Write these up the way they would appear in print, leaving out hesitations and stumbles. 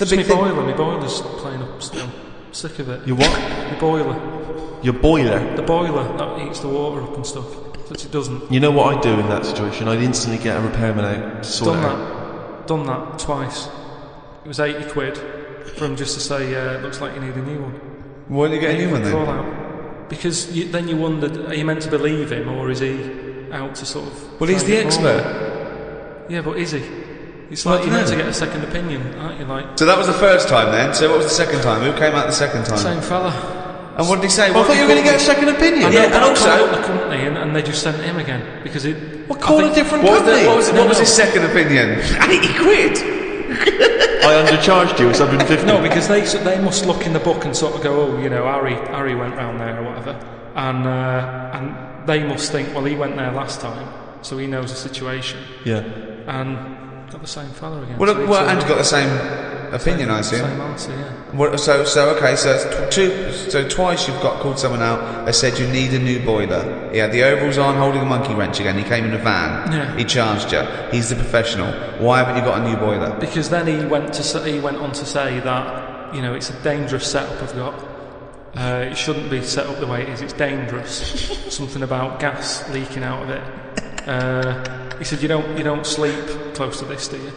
My boiler's playing up still. Sick of it. Your what? My boiler. Your boiler? The boiler that heats the water up and stuff. But it doesn't. You know what I'd do in that situation? I'd instantly get a repairman out to sort it out. Done that twice. It was 80 quid for him just to say, looks like you need a new one. Why did you get a new one then? Out. Because then you wondered, are you meant to believe him or is he out to sort of... Well, he's the expert. Yeah, but is he? It's like you're meant to get a second opinion, aren't you? So that was the first time then? So what was the second time? Who came out the second time? Same fella. And what did he say? Well, I thought you were going to get a second opinion. Yeah, and also the company, and they just sent him again because it. Well, call a different company. What was his second opinion? 80 quid. I undercharged you. It's 150. No, because they must look in the book and sort of go, oh, you know, Harry went round there or whatever, and they must think, well, he went there last time, so he knows the situation. Yeah. And got the same fella again. Well, and got the same opinion, I assume. Same answer, yeah. Well, so twice you've called someone out. They said you need a new boiler. He had the overalls on, holding a monkey wrench again. He came in a van. Yeah. He charged you. He's the professional. Why haven't you got a new boiler? Because then he went on to say that, you know, it's a dangerous setup I've got. It shouldn't be set up the way it is. It's dangerous. Something about gas leaking out of it. He said, you don't sleep close to this, do you?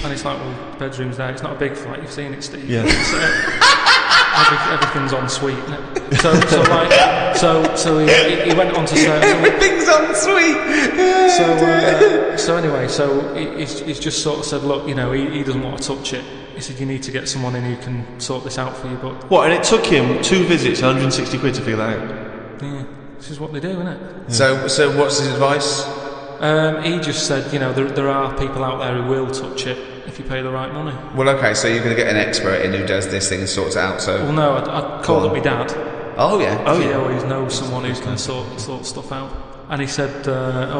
And it's like, well, the bedroom's there. It's not a big flat. You've seen it, Steve. Yeah. Everything's en suite, isn't it? So he went on to say everything's en suite. So anyway, he's just sort of said, look, you know, he doesn't want to touch it. He said, you need to get someone in who can sort this out for you. But what? And it took him 2 visits, 160 quid to figure that out. Yeah, this is what they do, isn't it? Yeah. So what's his advice? He just said, you know, there are people out there who will touch it if you pay the right money. Well, okay, so you're going to get an expert in who does this thing and sorts it out. So. Well, no, I called up my dad. Oh yeah. He always knows someone who can sort stuff out. And he said,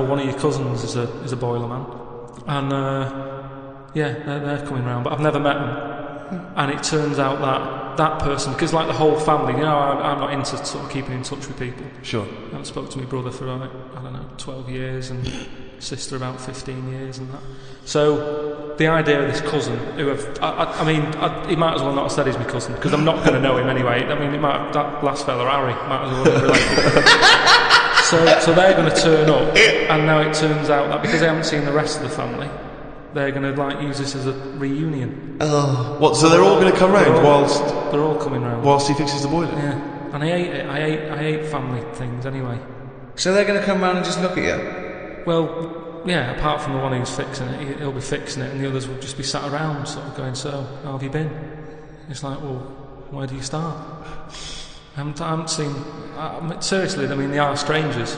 one of your cousins is a boiler man, and they're coming round, but I've never met them. And it turns out that person, because like the whole family, you know, I'm not into sort of keeping in touch with people. Sure. I haven't spoken to my brother for, I don't know, 12 years, and sister about 15 years and that. So the idea of this cousin, who he might as well not have said he's my cousin, because I'm not going to know him anyway. I mean, that last fella, Harry, might as well have been related. So they're going to turn up, and now it turns out that because they haven't seen the rest of the family, they're going to use this as a reunion. Oh, what? So they're all going to come round whilst they're all coming round whilst he fixes the boiler. Yeah, and I hate it. I hate family things anyway. So they're going to come round and just look at you? Well, yeah. Apart from the one who's fixing it, he'll be fixing it, and the others will just be sat around, sort of going, "So, how have you been?" It's like, well, where do you start? I haven't seen. Seriously, I mean, they are strangers.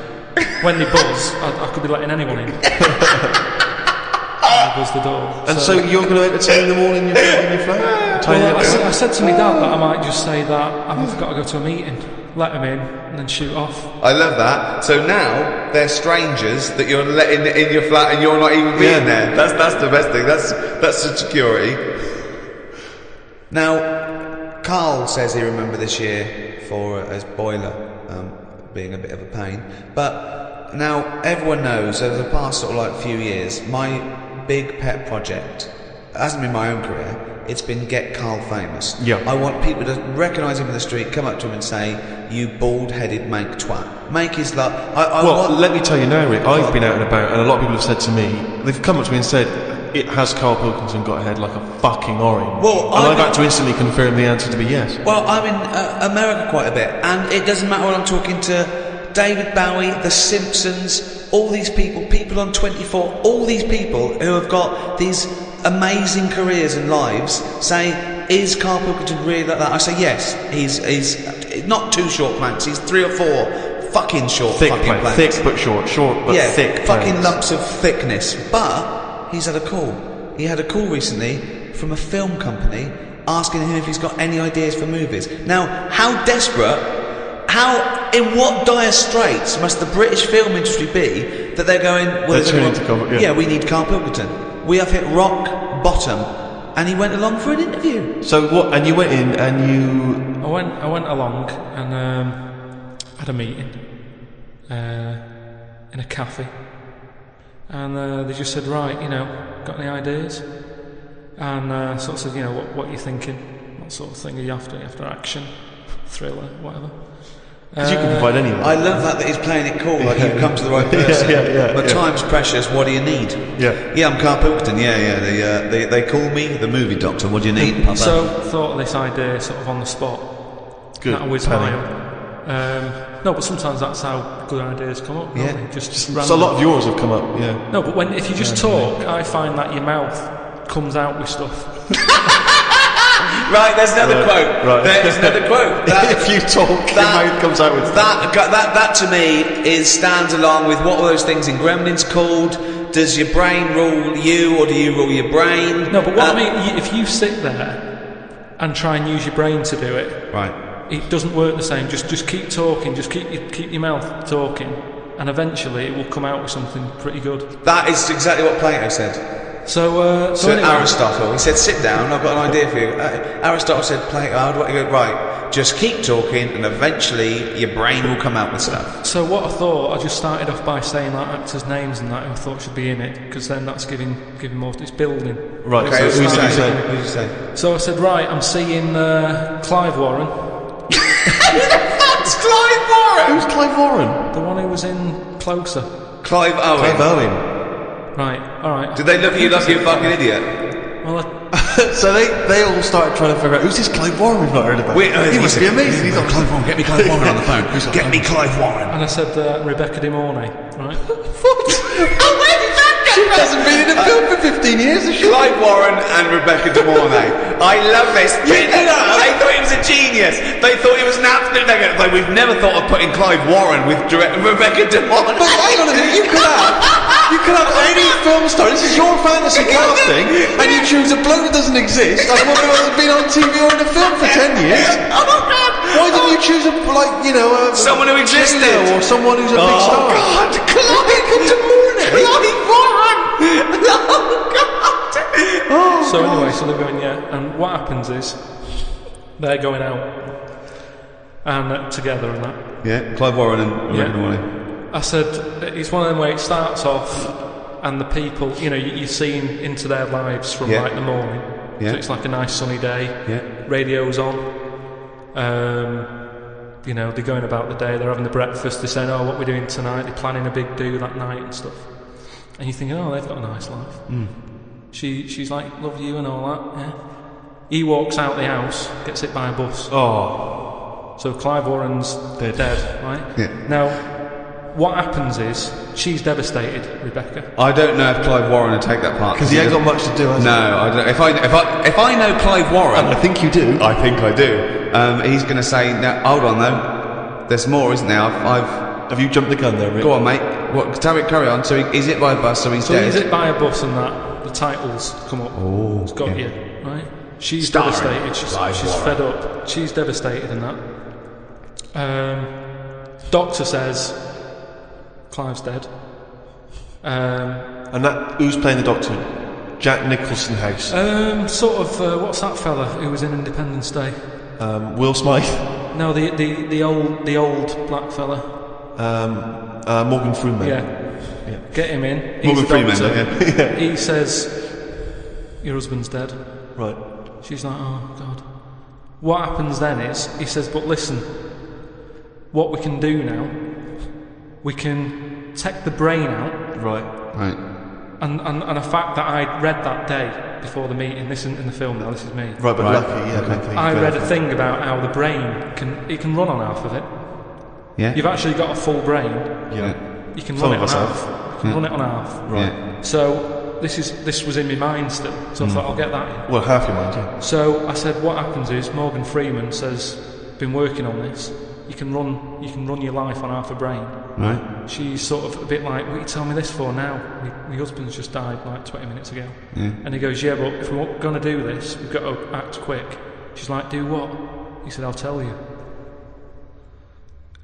When they buzz, I could be letting anyone in. Was the door. And so you're going to entertain them all in your flat? Well, I said to my dad that I might just say that I've got to go to a meeting, let them in, and then shoot off. I love that. So now they're strangers that you're letting in your flat and you're not even being there. That's the best thing. That's the security. Now, Karl says he remembered this year for his boiler being a bit of a pain. But now everyone knows over the past sort of few years, my big pet project, it hasn't been my own career, it's been get Karl famous. Yeah. I want people to recognise him in the street, come up to him and say, you bald-headed mank twat. Make his love. Let me tell you now, Rick, I've been out and about, and a lot of people have said to me, they've come up to me and said, it has Karl Pilkington got a head like a fucking orange? Well, and I've had to instantly confirm the answer to be yes. Well, I'm in America quite a bit, and it doesn't matter when I'm talking to David Bowie, The Simpsons, all these people on 24, all these people who have got these amazing careers and lives say, is Karl Pilkington really like that? I say yes, he's not 2 short planks, he's 3 or 4 fucking short planks. Thick but short but thick fucking planks. Lumps of thickness. But he's had a call. He had a call recently from a film company asking him if he's got any ideas for movies. Now, how desperate, in what dire straits must the British film industry be that they're going, we need Karl Pilkington. We have hit rock bottom. And he went along for an interview. So what, and you went in and you... I went along and had a meeting in a cafe. And they just said, right, got any ideas? and sort of said, what are you thinking? What sort of thing are you after? Are you after action, thriller, whatever? Because you can provide anyone. I love that he's playing it cool, like you've come to the right person. But time's precious, what do you need? Yeah, I'm Karl Pilkington, they call me the movie doctor, what do you need, Papa? So, thought of this idea sort of on the spot. Good. That was no, but sometimes that's how good ideas come up, don't they? Just so a lot of yours have come up, yeah. No, but if you just talk, I find that your mouth comes out with stuff. Right, there's another quote. Right. There's another quote. If you talk, your mouth comes out with stuff. That to me stands along with what were those things in Gremlins called? Does your brain rule you, or do you rule your brain? No, but what I mean, if you sit there and try and use your brain to do it, right, it doesn't work the same. Just keep talking. Just keep your mouth talking, and eventually it will come out with something pretty good. That is exactly what Plato said. So anyway. Aristotle, he said, sit down, I've got an idea for you. Aristotle said, Plato, I'd want you to go, right, just keep talking and eventually your brain will come out with stuff. So what I thought, I just started off by saying like actors' names and that who I thought should be in it, because then that's giving more, it's building. Right, okay, so who's you say? So I said, right, I'm seeing Clive Warren. Who the fuck's Clive Warren? Who's Clive Warren? The one who was in Closer. Clive Owen. Clive Owen. Right, alright. Did they look at you like you're a fucking idiot? Well, so they all started trying to figure out, who's this Clive Warren we've not heard about? He must be amazing. He's not Clive Warren, get me Clive Warren on the phone. Get me Clive Warren. And I said Rebecca De Mornay, right? She hasn't been in a film for 15 years, has she? Clive Warren and Rebecca De Mornay. I love this. They thought he was a genius. They thought he was an absolute nugget. Like, we've never thought of putting Clive Warren with Rebecca De Mornay. But hang on a minute, you could have any film star. This is your fantasy casting, and you choose a bloke that doesn't exist, and one who hasn't been on TV or in a film for 10 years. Oh my God! Why didn't you choose someone who existed, or someone who's a big star? Oh God, Clive De Mornay. Clive Warren. Oh God. So anyway, so they're going, and what happens is they're going out and together and that. Yeah, Clive Warren and Rebecca De Mornay. I said, it's one of them where it starts off and the people, you're seeing into their lives from like the morning. So it's like a nice sunny day. Yeah. Radio's on. They're going about the day, they're having the breakfast, they're saying, what we're doing tonight, they're planning a big do that night and stuff. And you're thinking, they've got a nice life. She's like, love you and all that, yeah. He walks out the house, gets hit by a bus. Oh. So Clive Warren's dead, right? Yeah. Now, what happens is, she's devastated, Rebecca. I don't know if Clive Warren would take that part. Because he ain't got much to do, has he? No, I don't. If I know Clive Warren, and I think you do. I think I do. He's going to say, "No, hold on though. There's more, isn't there? Have you jumped the gun there, Rick? Go on, mate. What? Carry on. So he's hit by a bus, so he's dead. He's hit by a bus, and that the titles come up. Oh, it's got you, right? She's Starring devastated. She's fed up. She's devastated in that. Doctor says Clive's dead. And who's playing the Doctor? Jack Nicholson House. What's that fella who was in Independence Day? Will Smythe. No, the old black fella. Morgan Freeman. Yeah. Get him in. Morgan Freeman. Yeah. He says, "Your husband's dead." Right. She's like, "Oh God." What happens then is he says, "But listen, what we can do now, we can take the brain out." Right. And a fact that I read that day before the meeting, this isn't in the film now, this is me. Right, but lucky, lucky. I read a thing about how the brain can run on half of it. Yeah. You've actually got a full brain. Yeah. You can run it on half. You can run it on half. Right. Yeah. So this was in my mind still. So I thought I'll get that in. Well, half your mind, yeah. So I said, what happens is Morgan Freeman says, been working on this. You can run your life on half a brain. Right. She's sort of a bit like, what are you telling me this for now? My husband's just died like 20 minutes ago. Yeah. And he goes, yeah, but if we're going to do this, we've got to act quick. She's like, do what? He said, I'll tell you.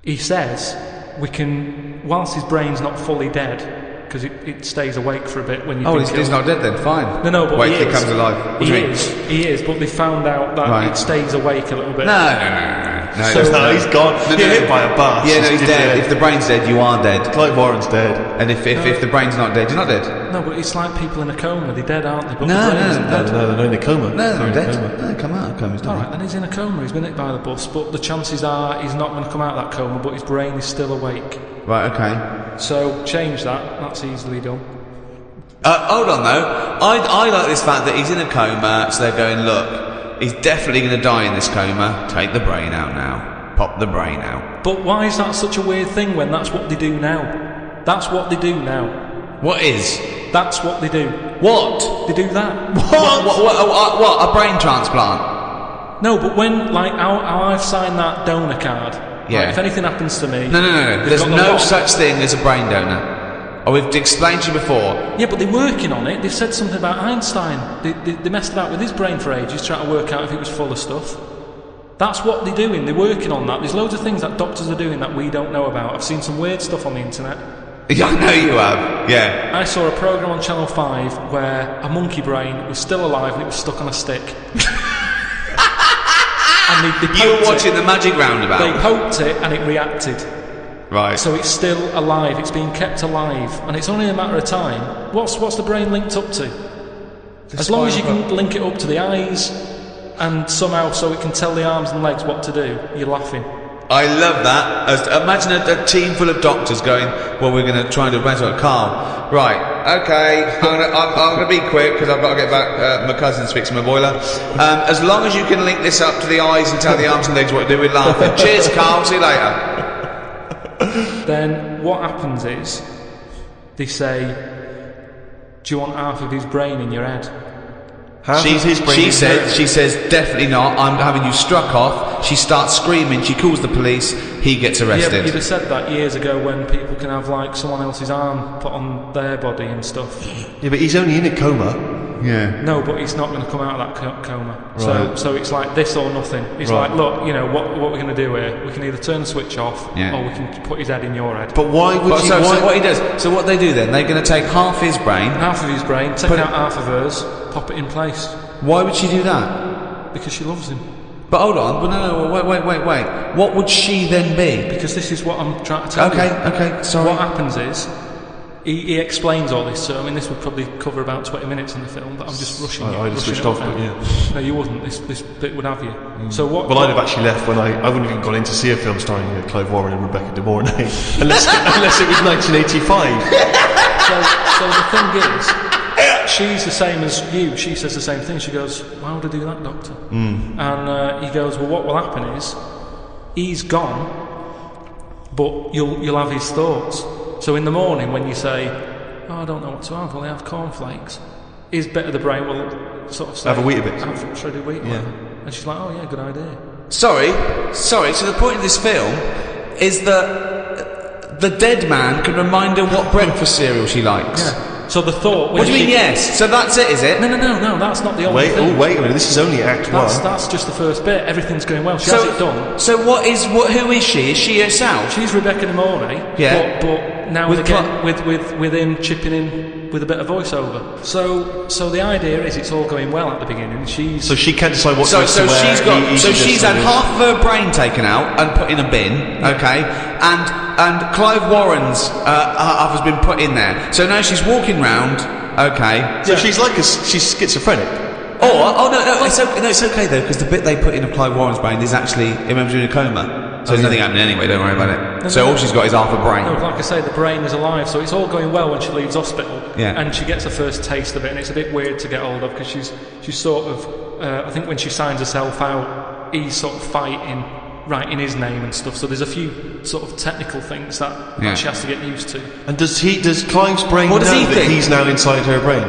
He says, we can, whilst his brain's not fully dead, because it stays awake for a bit when you. Oh, he's not dead then. Fine. No, but wait he till he comes alive. What do you mean? He is, but they found out that it stays awake a little bit. No. No, he's gone. Hit by a bus. Yeah, no, he's dead. If the brain's dead, you are dead. Clive Warren's dead. And if the brain's not dead, you're not dead. No, but it's like people in a coma. They're dead, aren't they? But No, the brain isn't dead. No, they're in a coma. No, they're not dead. No, come out of coma. All right, then he's in a coma. He's been hit by the bus, but the chances are he's not going to come out of that coma. But his brain is still awake. Right, okay. So change that. That's easily done. Hold on though. I like this fact that he's in a coma, so they're going, look, he's definitely going to die in this coma. Take the brain out now. Pop the brain out. But why is that such a weird thing when that's what they do now? That's what they do now. What is? That's what they do. What? They do that. What? A brain transplant? No, but when, like, how I've signed that donor card. Yeah. Like, if anything happens to me. No. they've There's got the no lot. such thing as a brain donor. Oh, we've explained to you before. Yeah, but they're working on it. They've said something about Einstein. They messed about with his brain for ages, trying to work out if it was full of stuff. That's what they're doing. They're working on that. There's loads of things that doctors are doing that we don't know about. I've seen some weird stuff on the internet. Yeah, I know you have. Yeah. I saw a programme on Channel 5 where a monkey brain was still alive and it was stuck on a stick. And they You were poked watching the Magic Roundabout. They poked it and it reacted. Right. So it's still alive. It's being kept alive, and it's only a matter of time. What's the brain linked up to? As long as you can link it up to the eyes, and somehow so it can tell the arms and legs what to do, you're laughing. I love that. Imagine a team full of doctors going, well, we're going to try and do a brain transplant. Carl, right, okay, I'm going to be quick because I've got to get back. My cousin's fixing my boiler. As long as you can link this up to the eyes and tell the arms and legs what to do, we're laughing. Cheers, Carl. See you later. Then what happens is they say, do you want half of his brain in your head? She says definitely not. I'm having you struck off. She starts screaming. She calls the police. He gets Yeah, arrested. but you'd have said that years ago when people can have like someone else's arm put on their body and stuff. Yeah, but he's only in a coma. Yeah. No, but he's not going to come out of that coma. Right. So it's like this or nothing. It's Right. like, look, you know, what we're going to do here, we can either turn the switch off, Yeah. or we can put his head in your head. But why would So you? what he does? So what they do then? They're going to take half his brain. Half of his brain, take Put out it- half of hers, pop it in place. Why would she do that? Because she loves him. But hold on. But no. Wait. What would she then be? Because this is what I'm trying to tell you. Okay. Sorry. What happens is, he explains all this, so I mean this would probably cover about 20 minutes in the film, but I'm just rushing it. I just rushing switched it off, now. but yeah. No, you wouldn't. This bit would have you. So what? Well, I'd have actually left when I wouldn't have even gone in to see a film starring Clive Warren and Rebecca De Mornay, unless it was 1985. So the thing is, she's the same as you. She says the same thing. She goes, "Why would I do that, doctor?" And he goes, "Well, what will happen is, he's gone, but you'll have his thoughts. So in the morning when you say, oh, I don't know what to have, well, I have cornflakes. His bit of the brain will sort of say, Have a Weetabix. Have shredded wheat, whatever." And she's like, "Oh yeah, good idea." Sorry. So the point of this film is that the dead man can remind her what breakfast cereal she likes. Yeah. So the thought. What do you mean? Yes. So that's it, is it? No. That's not the only thing. Wait a minute. This is only Act One. That's just the first bit. Everything's going well. She has it done. So who is she? Is she herself? She's Rebecca De Mornay. Yeah. But now With and again with him chipping in with a bit of voiceover. So the idea is it's all going well at the beginning. So she can't decide what So dress to wear. she's had half of her brain taken out and put in a bin, okay, and Clive Warren's half has been put in there. So now she's walking round, okay. So she's schizophrenic. Oh no, it's okay though, because the bit they put in of Clive Warren's brain is actually him in a coma. So there's nothing happening anyway, don't worry about it. So all she's got is half a brain. No, like I say, the brain is alive, so it's all going well when she leaves hospital. Yeah. And she gets her first taste of it, and it's a bit weird to get hold of because she's sort of, I think when she signs herself out, he's sort of fighting, writing his name and stuff. So there's a few sort of technical things that she has to get used to. And does Clive's brain What does know he that think? he's now inside her brain?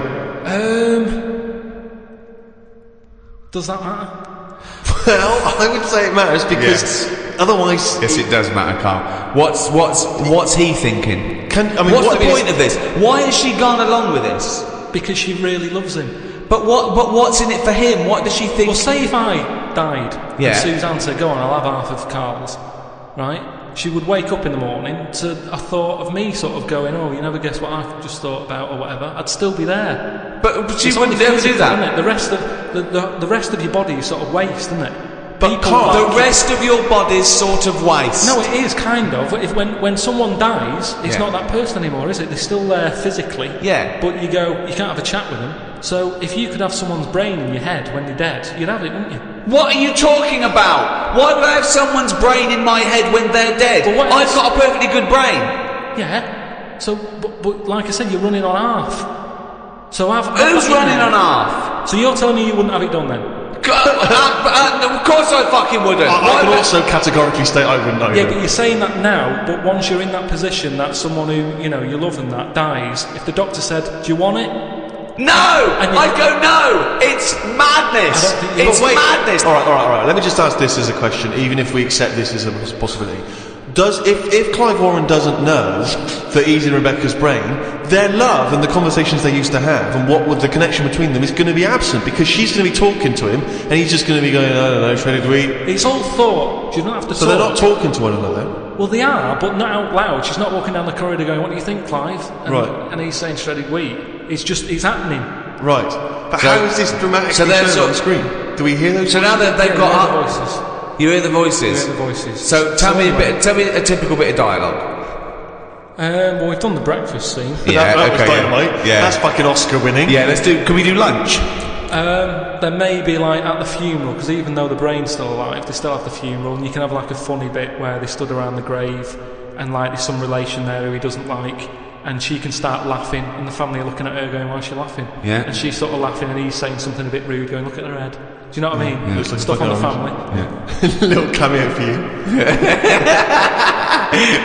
Does that matter? Well, I would say it matters because otherwise. Yes, it does matter, Carl. What's he thinking? What's the point of this? Why has she gone along with this? Because she really loves him. But what's in it for him? What does she think? Well, say if I died, Yeah. and Suzanne said, "Go on, I'll have half of Carl's," right? She would wake up in the morning to a thought of me sort of going, "Oh, you never guess what I've just thought about," or whatever. I'd still be there. But she It's wouldn't only ever do physical, that. isn't it? The rest of your body is sort of waste, isn't it? But Carl, the rest of your body's sort of waste. No, it is kind of. When someone dies, it's Yeah. not that person anymore, is it? They're still there physically. Yeah. But you can't have a chat with them. So if you could have someone's brain in your head when they're dead, you'd have it, wouldn't you? What are you talking about? Why would I have someone's brain in my head when they're dead? But what I've else? got a perfectly good brain. Yeah. So, but like I said, you're running on half. So Who's running on half? So you're telling me you wouldn't have it done then? Of course I fucking wouldn't. I can also categorically state I wouldn't know. Yeah, but you're saying that now, but once you're in that position that someone who, you love and that dies, if the doctor said, do you want it? No! And I'd go no! It's madness! I don't think you- It's But wait, madness! All right. Let me just ask this as a question, even if we accept this as a possibility. If Clive Warren doesn't know that he's in Rebecca's brain, their love and the conversations they used to have and what would the connection between them is going to be absent, because she's going to be talking to him and he's just going to be going, I don't know, Shredded Wheat. It's all thought. You don't have to So talk. they're not talking to one another. Well, they are, but not out loud. She's not walking down the corridor going, what do you think, Clive? Right. And he's saying shredded wheat. It's happening. Right. But So- how is this dramatically so they're shown sort on screen? Do we hear those? So now that they've Yeah, got you hear up, the voices. you hear the You voices. hear the voices. So tell me a typical bit of dialogue. Well, we've done the breakfast scene. Yeah, that was okay, dynamite. yeah. That's fucking Oscar winning. Yeah, can we do lunch? There may be like at the funeral, because even though the brain's still alive, they still have the funeral, and you can have like a funny bit where they stood around the grave, and like there's some relation there who he doesn't like, and she can start laughing, and the family are looking at her going, why is she laughing? Yeah. And she's sort of laughing, and he's saying something a bit rude, going, look at her head. Do you know what I mean? Yeah. Looks like Stuff on the fucking family. Little cameo for you.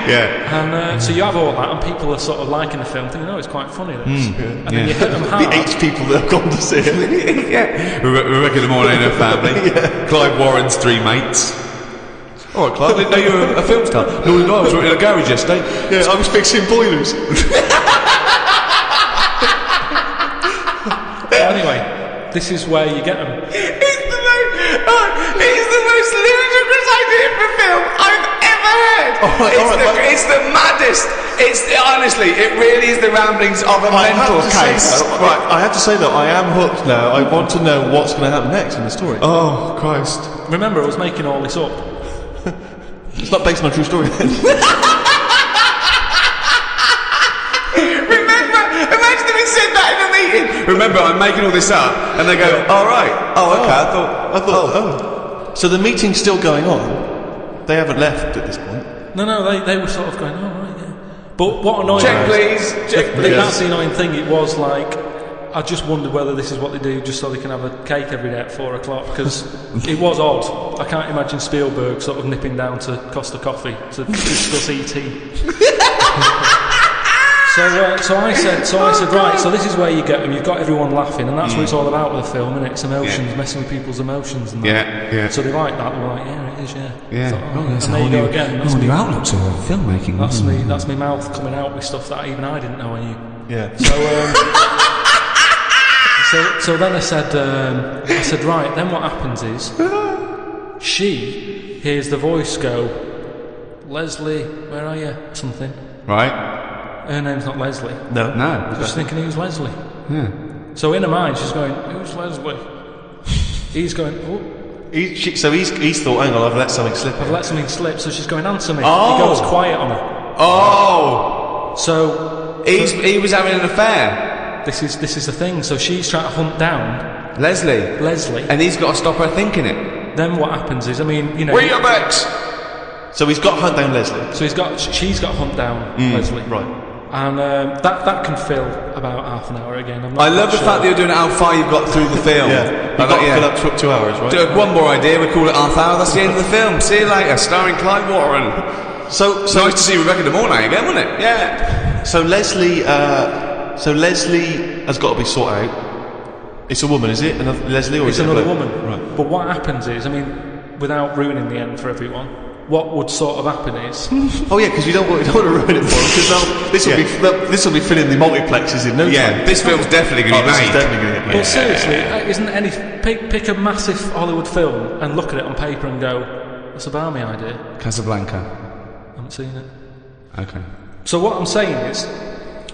Yeah. And so you have all that, and people are sort of liking the film, thinking, oh, it's quite funny, this. And then you hit them The hard. 8 people that have gone to see it. Yeah. Rebecca De Mornay and her family. Clive Warren's 3 mates. Alright, Clive, I didn't know you were a film star. No, I was working in a garage yesterday. Yeah, I was fixing boilers. Anyway, this is where you get them. It's the most ludicrous idea for a film I've ever heard. It's the maddest. Honestly, it really is the ramblings of a mental case. Right, I have to say though, I am hooked now. I want to know what's going to happen next in the story. Oh, Christ. Remember, I was making all this up. It's not based on a true story then. Imagine if he said that in a meeting. Remember, I'm making all this up, and they go, "All right, oh, okay." I thought, oh. So the meeting's still going on. They haven't left at this point. No, they were sort of going, oh, right, yeah. But what annoyed Check, me please. Check, please. That's the annoying thing. It was like, I just wondered whether this is what they do just so they can have a cake every day at 4 o'clock, because it was odd. I can't imagine Spielberg sort of nipping down to Costa Coffee to discuss E.T. So I said, right, so this is where you get them. You've got everyone laughing, and that's what it's all about with a film, isn't it? It's emotions, messing with people's emotions and that. Yeah. So they like that. They were like, yeah, it is, yeah. Yeah. Thought, Oh, that's and a there whole you go new, again. whole new outlook to filmmaking. That's me mouth coming out with stuff that even I didn't know I knew. Yeah. So then I said, right, then what happens is, she hears the voice go, Leslie, where are you? Something. Right. Her name's not Leslie. No. No. Just thinking, who's Leslie? Yeah. So in her mind, she's going, who's Leslie? He's going, oh, He's thought, hang on, I've let something slip. I've let something slip. So she's going, answer me. Oh. He goes quiet on her. Oh. So He was having an affair. this is the thing. So she's trying to hunt down Leslie. Leslie. And he's got to stop her thinking it. Then what happens is, I mean, you know. Where your backs? So he's got to hunt down Leslie. So she's got to hunt down Leslie. Right. And that can fill about half an hour again. I'm not I love quite the fact that you're doing it how far you've got through the film. Yeah. You've got to fill up 2 hours, right? Do one more idea, we call it half hour, that's the end of the film. See you later, starring Clive Warren. So Nice to see Rebecca De Mornay again, wasn't it? Yeah. So Leslie has got to be sought out. It's a woman, is it? Another Leslie, or It's is it another a bloke? woman. Right. But what happens is, I mean, without ruining the end for everyone, what would sort of happen is, Oh yeah, because you don't want to ruin it for them, because this will be filling the multiplexes in no Yeah, time. this film's definitely going to be This is made. definitely going to get made. but seriously, isn't any pick a massive Hollywood film and look at it on paper and go, that's a balmy idea. Casablanca. I haven't seen it. Okay. So what I'm saying is,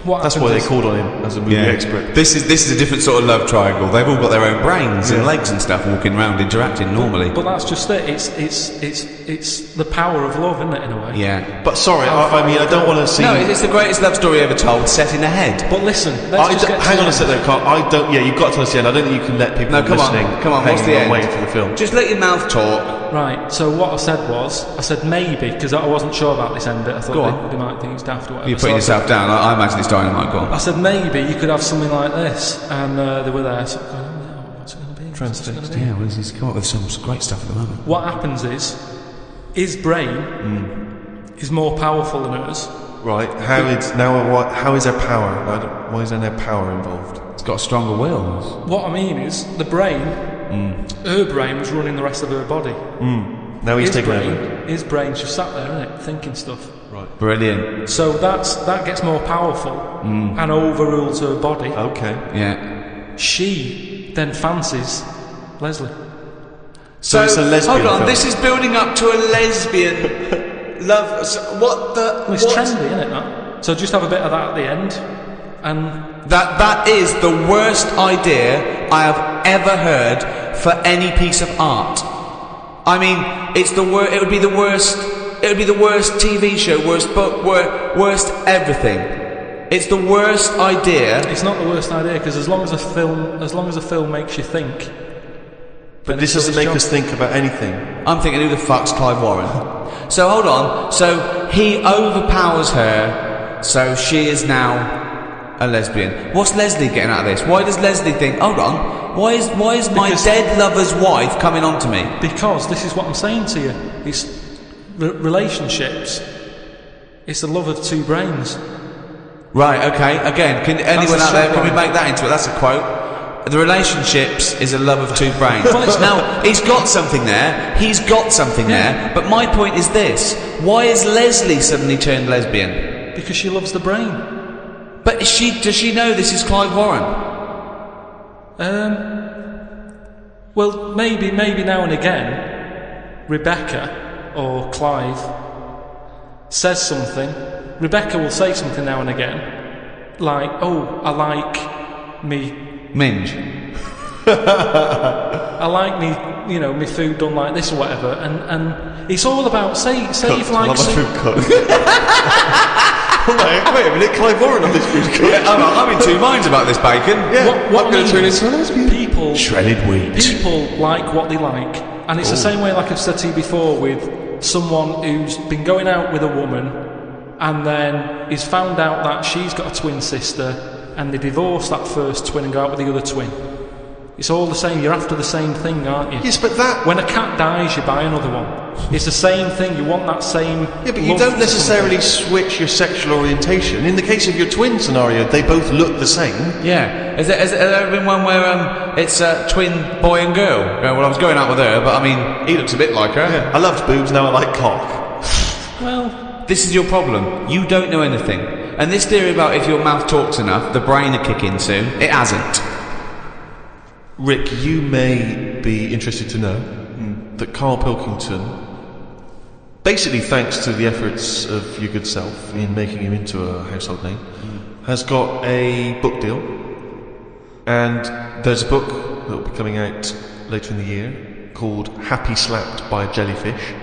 That's why they called on him as a movie expert. This is a different sort of love triangle. They've all got their own brains and legs and stuff, walking around interacting normally. But that's just it. It's the power of love, isn't it, in a way? Yeah. But sorry, I mean, I don't want to see. No, it's the greatest love story ever told, set in a head. But listen, hang on a second, Carl. I don't. Yeah, you've got to tell us the end. I don't think you can let people listening. Come on. What's the end? Waiting for the film. Just let your mouth talk. Right. So what I said maybe, because I wasn't sure about this end bit. I thought they might think it's daft or whatever. You're putting yourself down. I imagine it's dynamite. Go on. I said maybe you could have something like this, and they were there. So going, what's it going to be? Transfixed. Yeah, well, he's come up with some great stuff at the moment. What happens is, his brain is more powerful than hers. Right. How is there power? Why is there no power involved? It's got a stronger will. What I mean is, the brain, her brain was running the rest of her body. Now he's taking over. His brain's just sat there, isn't it, thinking stuff. Right. Brilliant. So that gets more powerful and overrules her body. Okay. Yeah. She then fancies Leslie. So it's a lesbian hold on, film. this is building up to a lesbian love. So what the? Well, it's trendy, isn't it? That? So just have a bit of that at the end, and that is the worst idea I have ever heard for any piece of art. I mean, it would be the worst. It would be the worst TV show, worst book, worst everything. It's the worst idea. It's not the worst idea, because as long as a film makes you think. But this doesn't make us think about anything. I'm thinking, who the fuck's Clive Warren? So hold on. So he overpowers her, so she is now a lesbian. What's Leslie getting out of this? Why does Leslie think, hold on, why is my dead lover's wife coming on to me? Because this is what I'm saying to you. It's relationships. It's the love of two brains. Right, okay. Again, can anyone out there, can we make that into it? That's a quote. The relationships is a love of two brains. Now, he's got something there. He's got something there. But my point is this. Why is Leslie suddenly turned lesbian? Because she loves the brain. But does she know this is Clive Warren? Well, maybe now and again, Rebecca or Clive says something. Rebecca will say something now and again, like, "Oh, I like me minge. I like me food done like this or whatever." And it's all about say if like food cooked. Wait a minute, Clive Warren on this food cooked. I'm in two minds about this bacon. Yeah, what I'm going to turn into a lesbian. People shredded wheat. People like what they like, and it's the same way, like I've said to you before, with someone who's been going out with a woman, and then is found out that she's got a twin sister, and they divorce that first twin and go out with the other twin. It's all the same. You're after the same thing, aren't you? Yes, but that... When a cat dies, you buy another one. It's the same thing. You want that same... Yeah, but you don't necessarily switch your sexual orientation. In the case of your twin scenario, they both look the same. Yeah. Has there ever been one where it's a twin boy and girl? Well, I was going out with her, but I mean, he looks a bit like her. Yeah. I loved boobs, now I like cock. Well... This is your problem. You don't know anything. And this theory about if your mouth talks enough, the brain will kick in soon, it hasn't. Rick, you may be interested to know that Karl Pilkington, basically thanks to the efforts of your good self in making him into a household name, has got a book deal. And there's a book that will be coming out later in the year called Happy Slapped by a Jellyfish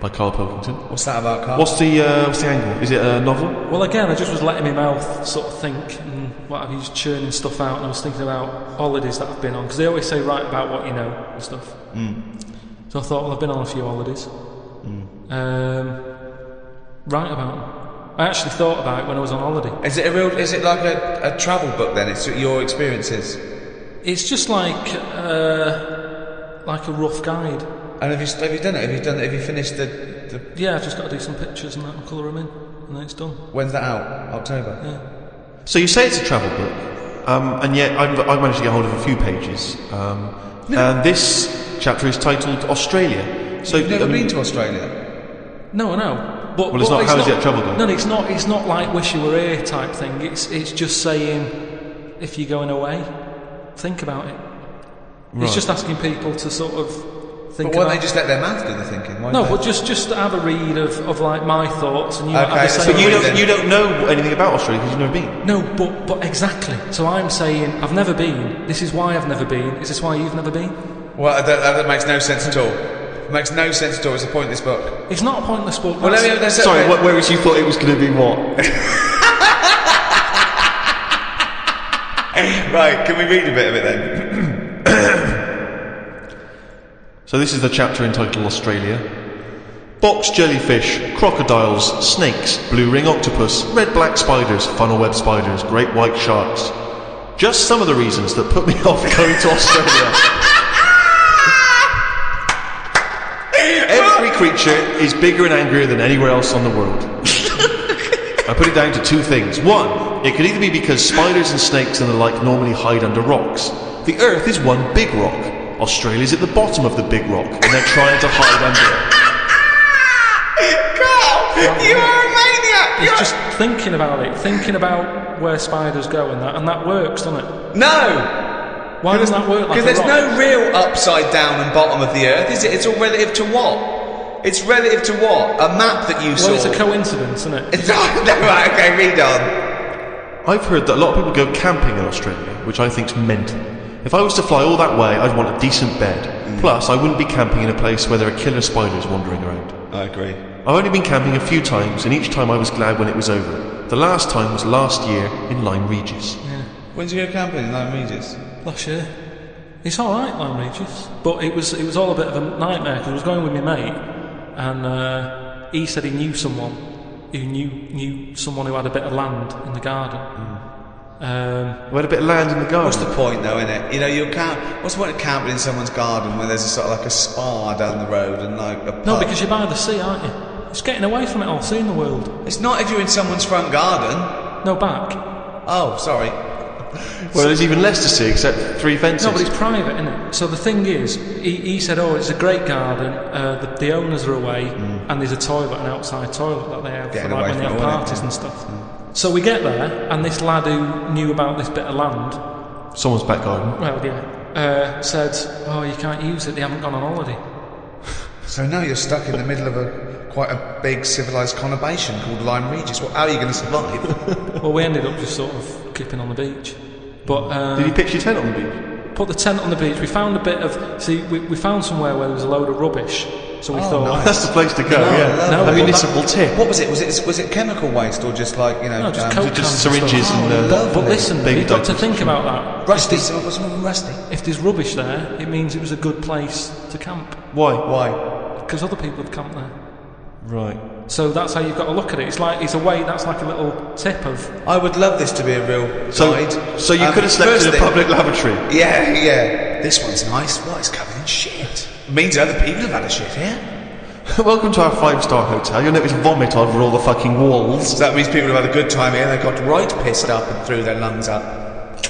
by Karl Pilkington. What's that about, Karl? What's the angle? Is it a novel? Well, again, I just was letting my mouth sort of think and what have you, just churning stuff out, and I was thinking about holidays that I've been on, because they always say write about what you know and stuff. So I thought, well, I've been on a few holidays. Write about them. I actually thought about it when I was on holiday. Is it like a travel book then? It's your experiences? It's just like a rough guide. And have you done it? Have you finished the... Yeah, I've just got to do some pictures and that and colour them in, and then it's done. When's that out? October? Yeah. So you say it's a travel book, and yet I've managed to get hold of a few pages. And this chapter is titled Australia. So you've never been to Australia? No, I know. But, well, it's not. How is it a travel book? No, it's not. It's not like Wish You Were Here type thing. It's just saying, if you're going away, think about it. Right. It's just asking people to sort of think. But why don't they just let their mouth do the thinking? Why No, don't but just have a read of like my thoughts, and you might Okay, have the so same. You don't know anything about Australia because you've never been. No, but exactly. So I'm saying I've never been. This is why I've never been. Is this why you've never been? Well, that makes no sense at all. It makes no sense at all. It's a pointless book. It's not a pointless book. Well, Sorry, whereas you thought it was going to be what? Right, can we read a bit of it then? So this is the chapter entitled Australia. Box jellyfish, crocodiles, snakes, blue ring octopus, red-black spiders, funnel web spiders, great white sharks. Just some of the reasons that put me off going to Australia. Every creature is bigger and angrier than anywhere else on the world. I put it down to two things. One, it could either be because spiders and snakes and the like normally hide under rocks. The Earth is one big rock. Australia's at the bottom of the big rock, and they're trying to hide under it. Carl, you are a maniac! It's just thinking about it, thinking about where spiders go and that works, doesn't it? No! Why doesn't that work like Because a there's rock? no real upside down and bottom of the earth, is it? It's all relative to what? It's relative to what? A map that you saw? Well, it's a coincidence, isn't it? No, right, okay, read on. I've heard that a lot of people go camping in Australia, which I think's mental. If I was to fly all that way, I'd want a decent bed. Plus, I wouldn't be camping in a place where there are killer spiders wandering around. I agree. I've only been camping a few times, and each time I was glad when it was over. The last time was last year in Lyme Regis. Yeah. When did you go camping in Lyme Regis? Last year. It's alright, Lyme Regis. But it was all a bit of a nightmare, because I was going with my mate, and he said he knew someone who knew someone who had a bit of land in the garden. We had a bit of land in the garden. What's the point though, innit? You know, what's the point of camping in someone's garden when there's a sort of like a spa down the road and like a pub? No, because you're by the sea, aren't you? It's getting away from it all, seeing the world. It's not if you're in someone's front garden. No, back. Oh, sorry. Well, there's even less to see except 3 fences. No, but it's private, isn't it? So the thing is, he said, it's a great garden, the owners are away, and there's a toilet, an outside toilet that they have Getting for, like, away when they from have all that, parties yeah. and stuff. So we get there, and this lad who knew about this bit of land, Someone's back garden. well, yeah, said, you can't use it, they haven't gone on holiday. So now you're stuck in the middle of quite a big civilised conurbation called Lyme Regis. How are you going to survive? Well, we ended up just sort of kipping on the beach. But Did you pitch your tent on the beach? put the tent on the beach. We found a bit of... See, we found somewhere where there was a load of rubbish. So we thought... nice. That's the place to go, yeah. No, A but municipal tip. What was it? Was it chemical waste or just like, you know... No, just coke just cans and syringes stuff. and, But listen, baby you've got to diapers. think about that. Rusty. What's wrong with Rusty? If there's rubbish there, it means it was a good place to camp. Why? Why? Because other people have camped there. Right. So that's how you've got to look at it. It's a way, that's like a little tip of... I would love this to be a real guide. So you could have slept first in a thing- public lavatory. Yeah. This one's nice. What? It's covered in shit. Means other people have had a shit here. Welcome to our 5-star hotel. You'll notice vomit over all the fucking walls. So that means people have had a good time here. They got right pissed up and threw their lungs up.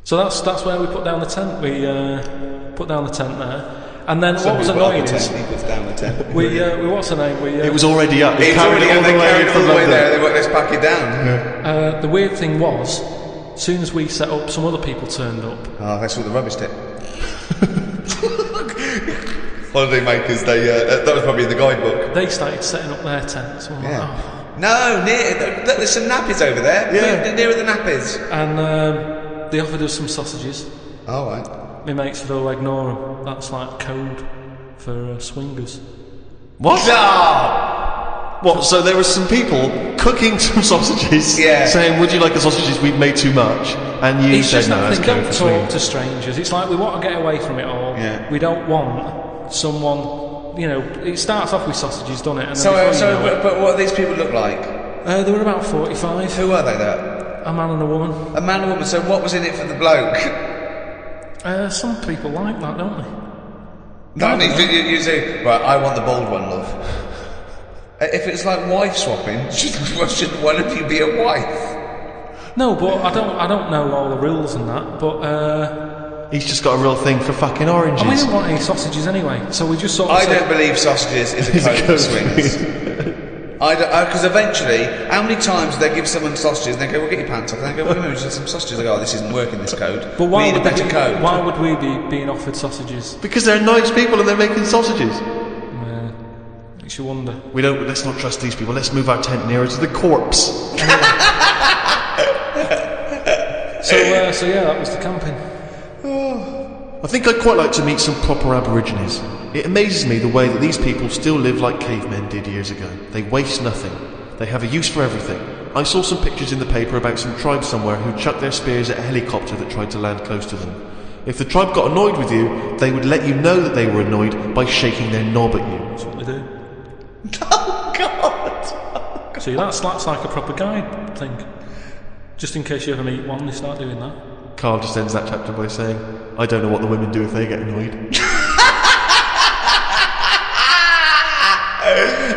So that's where we put down the tent. We put down the tent there. And then So what was we put up annoying the is... tent, he puts down the tent. We what's her name? It was already up. They It's carried already it all they the way carried it from all the way London. there. They went, let's pack it down. the weird thing was, as soon as we set up, some other people turned up. Oh, that's all the rubbish tip. Holiday makers, that was probably in the guidebook. They started setting up their tents. So I'm like, Yeah. No, look, there's some nappies over there. Yeah. Nearer the nappies. And they offered us some sausages. All right. My mate said, ignore them. That's like code for swingers. What? No! What? So there were some people cooking some sausages, Yeah. saying, "Would you like the sausages? We've made too much." And you It's said, just "No, that that's thing, code don't for talk swinging." to strangers. It's like we want to get away from it all. Yeah. We don't want someone, it starts off with sausages, doesn't it? And then So, before you know it- but what do these people look like? they were about 45. Who are they, though? A man and a woman. A man and woman. So what was in it for the bloke? Some people like that, don't they? No, you say, right, I want the bald one, love. If it's like wife swapping, shouldn't one of you be a wife? No, but I don't know all the rules and that. But He's just got a real thing for fucking oranges. we didn't want any sausages anyway, so we just sort of I said, don't believe sausages is a code for swings. Because eventually, how many times do they give someone sausages and they go, well, get your pants off, and they go, well, we just some sausages. They go, oh, this isn't working, this code. But why we need a better code. Why would we be being offered sausages? Because they're nice people and they're making sausages. Makes you wonder. Let's not trust these people. Let's move our tent nearer to the corpse. So yeah, that was the camping. I think I'd quite like to meet some proper Aborigines. It amazes me the way that these people still live like cavemen did years ago. They waste nothing. They have a use for everything. I saw some pictures in the paper about some tribe somewhere who chucked their spears at a helicopter that tried to land close to them. If the tribe got annoyed with you, they would let you know that they were annoyed by shaking their knob at you. That's what they do. Oh, God! See, that's like a proper guide thing. Just in case you ever meet one, they start doing that. Karl just ends that chapter by saying, I don't know what the women do if they get annoyed.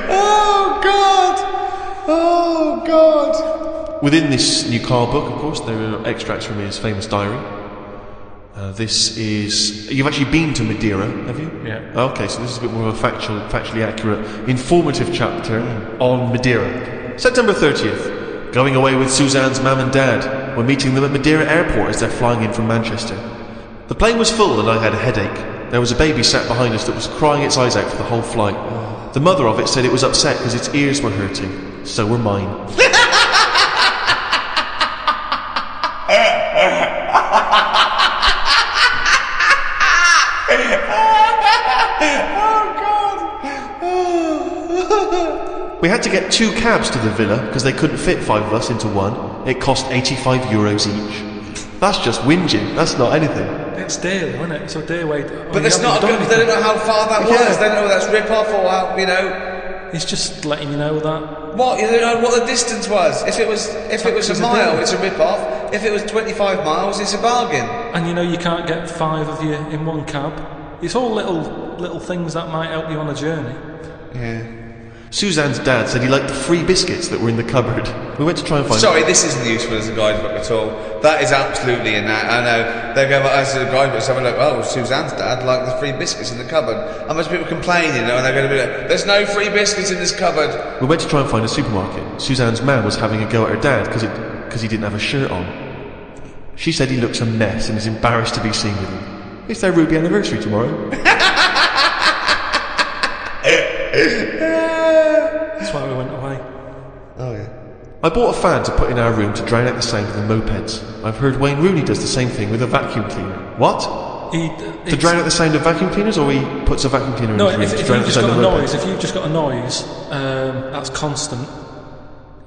Oh, God! Oh, God! Within this new Karl book, of course, there are extracts from his famous diary. This is... You've actually been to Madeira, have you? Yeah. Okay, so this is a bit more of a factually accurate, informative chapter on Madeira. September 30th. Going away with Suzanne's mum and dad. We're meeting them at Madeira Airport as they're flying in from Manchester. The plane was full and I had a headache. There was a baby sat behind us that was crying its eyes out for the whole flight. The mother of it said it was upset because its ears were hurting. So were mine. We had to get 2 cabs to the villa because they couldn't fit 5 of us into one. It cost €85 each. That's just whinging. That's not anything. It's dear, though, isn't it? It's a dear way. But that's not good. They don't know how far that was. They don't know that's rip-off or how, you know. It's just letting you know that. What? You don't know what the distance was. If it was a mile, it's a rip-off. If it was 25 miles, it's a bargain. And you know you can't get 5 of you in one cab. It's all little things that might help you on a journey. Yeah. Suzanne's dad said he liked the free biscuits that were in the cupboard. We went to try and find... Sorry, this isn't useful as a guidebook at all. That is absolutely in that. I know. They go as a guidebook, someone like, oh, Suzanne's dad liked the free biscuits in the cupboard. And most people complain, you know, and they're going to be like, there's no free biscuits in this cupboard. We went to try and find a supermarket. Suzanne's man was having a go at her dad because he didn't have a shirt on. She said he looks a mess and is embarrassed to be seen with him. It's their Ruby anniversary tomorrow. That's why we went away. Oh, yeah. I bought a fan to put in our room to drown out the sound of the mopeds. I've heard Wayne Rooney does the same thing with a vacuum cleaner. What? To drown out the sound of vacuum cleaners, or he puts a vacuum cleaner in his room if to you've drown out the just sound got of a mopeds? noise, if you've just got a noise that's constant,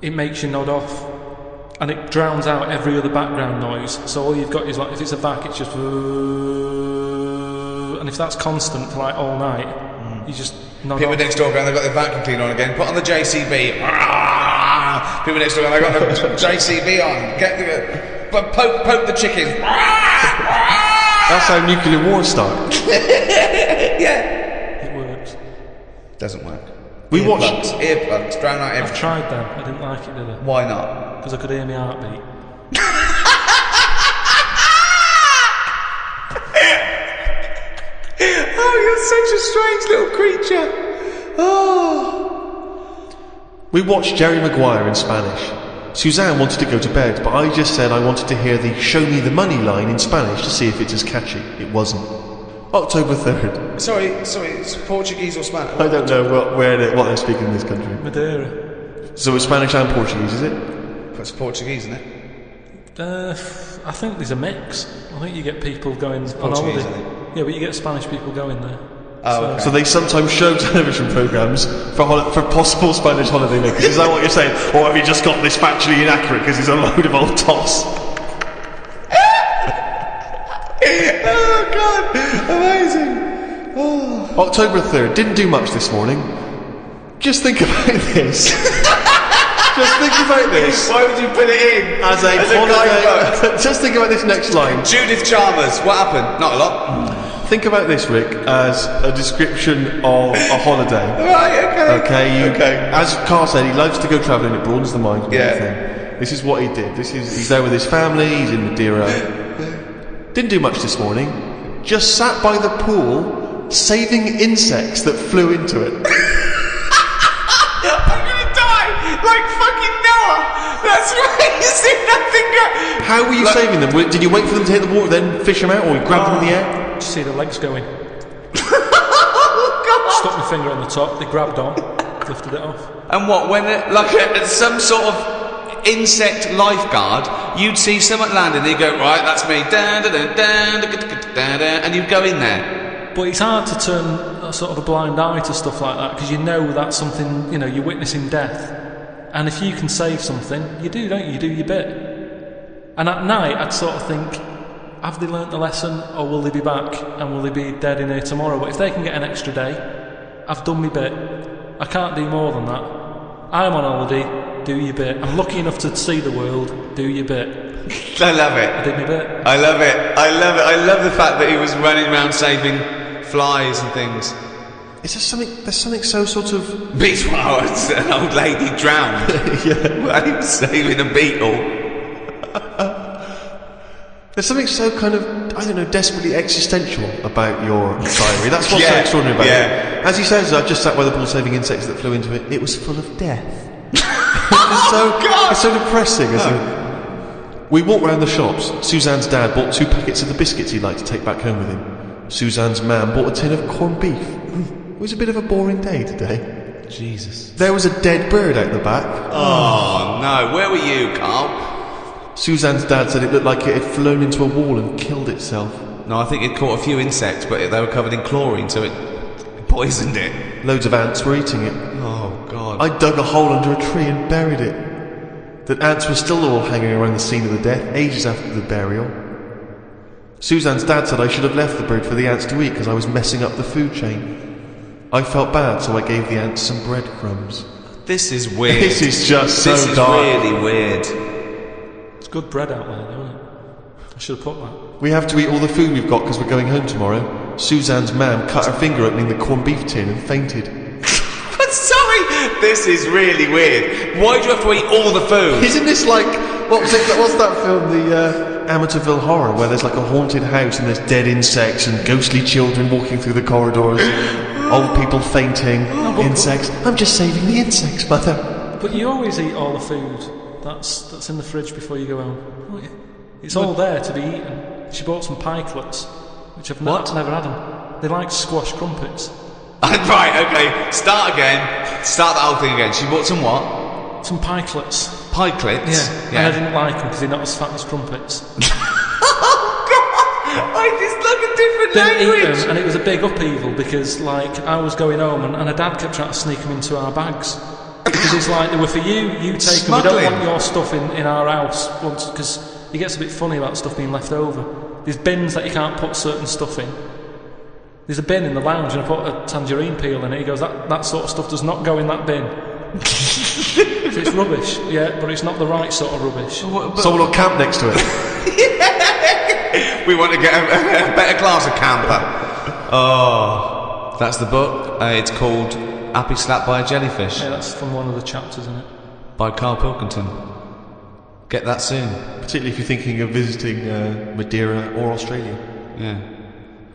it makes you nod off. And it drowns out every other background noise. So all you've got is like, if it's a vac, it's just... And if that's constant for like all night, you just nod People off. next door going, they've got their vacuum cleaner on again. Put on the JCB. People next door going, they've got the JCB on. Poke the chickens. That's how nuclear wars start. Yeah. It works. Doesn't work. We watched... Earplugs. Drown out I've everything. tried them. I didn't like it, did I? Why not? Because I could hear my heartbeat. Oh, you're such a strange little creature. Oh. We watched Jerry Maguire in Spanish. Suzanne wanted to go to bed, but I just said I wanted to hear the "show me the money" line in Spanish to see if it's as catchy. It wasn't. October 3rd. Sorry, it's Portuguese or Spanish? I don't know what they're speaking in this country. Madeira. So it's Spanish and Portuguese, is it? It's Portuguese, isn't it? I think there's a mix. I think you get people going on Portuguese, holiday. I think. Yeah, but you get Spanish people going there. Oh, okay. So they sometimes show television programmes for possible Spanish holiday makers. Is that what you're saying? Or have you just got this factually inaccurate because it's a load of old toss? Oh, God! Amazing! Oh. October 3rd. Didn't do much this morning. Just think about this. Just think about this. Why would you put it in? As a holiday. Just think about this next line. Judith Chalmers. What happened? Not a lot. Think about this, Rick, as a description of a holiday. Right, okay. Okay, as Karl said, he loves to go travelling, it broadens the mind and Yeah. everything. This is what he did. He's there with his family, he's in Madeira. Didn't do much this morning. Just sat by the pool, saving insects that flew into it. I'm gonna die! like fucking Noah. That's amazing. How were you saving them? Did you wait for them to hit the water, then fish them out, or you grab them in the air? Just see the legs going. Oh God. Stuck my finger on the top. They grabbed on, lifted it off. And what, when some sort of insect lifeguard, you'd see someone landing, and you'd go, right, that's me, and you'd go in there. But it's hard to turn a sort of a blind eye to stuff like that, because you know that's something, you're witnessing death. And if you can save something, you do, don't you? You do your bit. And at night, I'd sort of think, have they learnt the lesson, or will they be back, and will they be dead in here tomorrow? But if they can get an extra day, I've done my bit. I can't do more than that. I'm on holiday, do your bit. I'm lucky enough to see the world, do your bit. I love it. I did my bit. I love it. I love the fact that he was running around saving flies and things. Is there something? There's something so sort of. Meanwhile, an old lady drowned. Yeah. While he was saving a beetle. There's something so kind of, I don't know, desperately existential about your diary. That's what's so extraordinary about it. As he says, I just sat by the pool saving insects that flew into it. It was full of death. It's so depressing, isn't it? We walked round the shops. Suzanne's dad bought 2 packets of the biscuits he'd like to take back home with him. Suzanne's mam bought a tin of corned beef. It was a bit of a boring day today. Jesus. There was a dead bird out the back. Oh no, where were you, Carl? Suzanne's dad said it looked like it had flown into a wall and killed itself. No, I think it caught a few insects, but they were covered in chlorine, so it poisoned it. Loads of ants were eating it. Oh God. I dug a hole under a tree and buried it. The ants were still all hanging around the scene of the death, ages after the burial. Suzanne's dad said I should have left the bird for the ants to eat because I was messing up the food chain. I felt bad, so I gave the ants some breadcrumbs. This is weird. This is just so This is dark. really weird. It's good bread out there, though, isn't it? I should have put that. We have to eat all the food we've got because we're going home tomorrow. Suzanne's mam cut her finger opening the corned beef tin and fainted. Sorry, this is really weird. Why do you have to eat all the food? Isn't this like, what's that film, the Amityville Horror, where there's like a haunted house and there's dead insects and ghostly children walking through the corridors, old people fainting, insects. I'm just saving the insects, mother. But you always eat all the food that's in the fridge before you go home, don't you? It's all there to be eaten. She bought some pikelets, which I've never had them. They like squash crumpets. Right, okay, start again. Start the whole thing again. She bought some what? Some pikelets. Pikelets? Yeah. And I didn't like them because they're not as fat as crumpets. Oh God! I just like a different Didn't language. eat them, and it was a big upheaval because, I was going home and her dad kept trying to sneak them into our bags. Because it's like, they were for you take them. We don't want your stuff in our house. Because he gets a bit funny about stuff being left over. There's bins that you can't put certain stuff in. There's a bin in the lounge and I put a tangerine peel in it. He goes, that sort of stuff does not go in that bin. So it's rubbish, yeah, but it's not the right sort of rubbish. Someone will camp next to it. We want to get a better class of camper. Oh, that's the book. It's called Happy Slapped by a Jellyfish. Yeah, that's from one of the chapters, isn't it? By Karl Pilkington. Get that soon. Particularly if you're thinking of visiting Madeira or Australia. Yeah.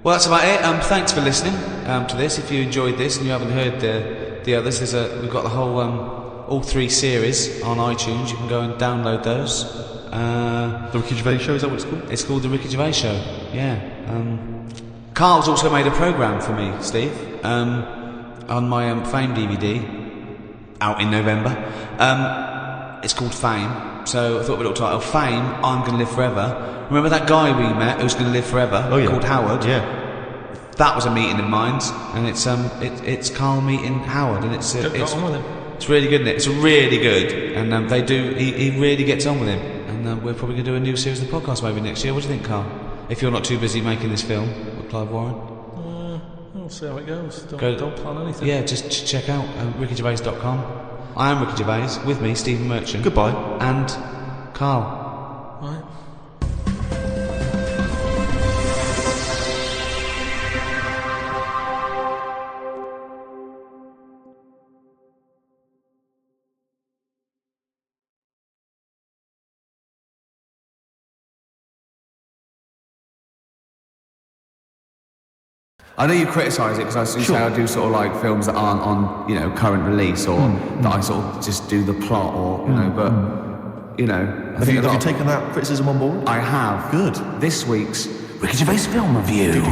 Well, that's about it. Thanks for listening to this. If you enjoyed this and you haven't heard the others, we've got the whole all 3 series on iTunes. You can go and download those. The Ricky Gervais Show, is that what it's called? It's called The Ricky Gervais Show. Yeah. Carl's also made a programme for me, Steve, on my Fame DVD, out in November. It's called Fame. So I thought of a little title, Fame, I'm Gonna Live Forever. Remember that guy we met who's going to live forever? Oh, yeah. Called Howard. Yeah. That was a meeting of mine, and it's Carl meeting Howard, and it's Got on with him. It's really good, isn't it? It's really good, and they do. He really gets on with him, and we're probably going to do a new series of the podcast maybe next year. What do you think, Carl? If you're not too busy making this film with Clive Warren, We'll see how it goes. Go- Don't plan anything. yeah, just check out rickygervais.com. I am Ricky Gervais. With me, Stephen Merchant. Goodbye. And Carl. Right. I know you criticise it because you say I do sort of like films that aren't on, you know, current release, or that I sort of just do the plot, or you know, but you know, Have you taken that criticism on board? I have. Good. This week's Ricky Gervais film review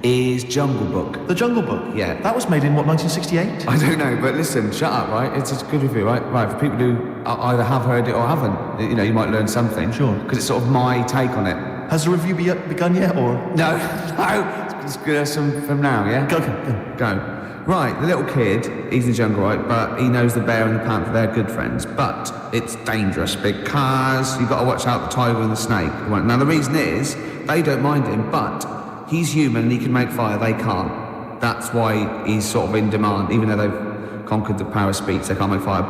is Jungle Book. The Jungle Book? Yeah. That was made in, what, 1968? I don't know, but listen, shut up, right? It's a good review, right? Right, for people who either have heard it or haven't, you know, you might learn something. Sure. Because it's sort of my take on it. Has the review begun yet, or...? No, it's good from now, yeah? Go. Right, the little kid, he's in the jungle, right? But he knows the bear and the panther, they're good friends. But it's dangerous because you've got to watch out the tiger and the snake. Now, the reason is, they don't mind him, but he's human and he can make fire, they can't. That's why he's sort of in demand, even though they've conquered the power of speech, they can't make fire.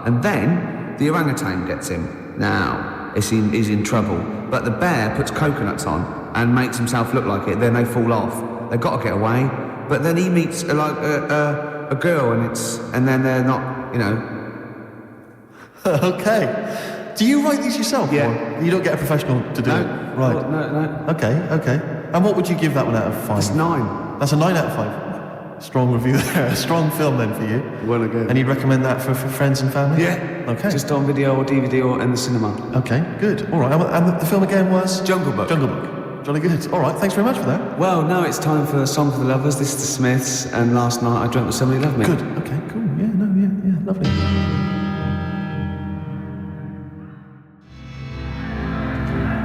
And then, the orangutan gets him. Now, he's in trouble. But the bear puts coconuts on and makes himself look like it, then they fall off. They've got to get away. But then he meets a girl and then they're not, you know. Okay. Do you write these yourself? Yeah. Or you don't get a professional to do it? Right. No. Okay. And what would you give that one out of 5? It's 9. That's a 9 out of 5. Strong review there. A strong film then for you. Well, again. And you'd recommend that for friends and family? Yeah. Okay. Just on video or DVD or in the cinema. Okay, good. All right. And the film again was? Jungle Book. Jolly good. All right, thanks very much for that. Well, now it's time for Song for the Lovers. This is the Smiths, and last night I dreamt that somebody loved me. Good. Okay, cool. Yeah, lovely.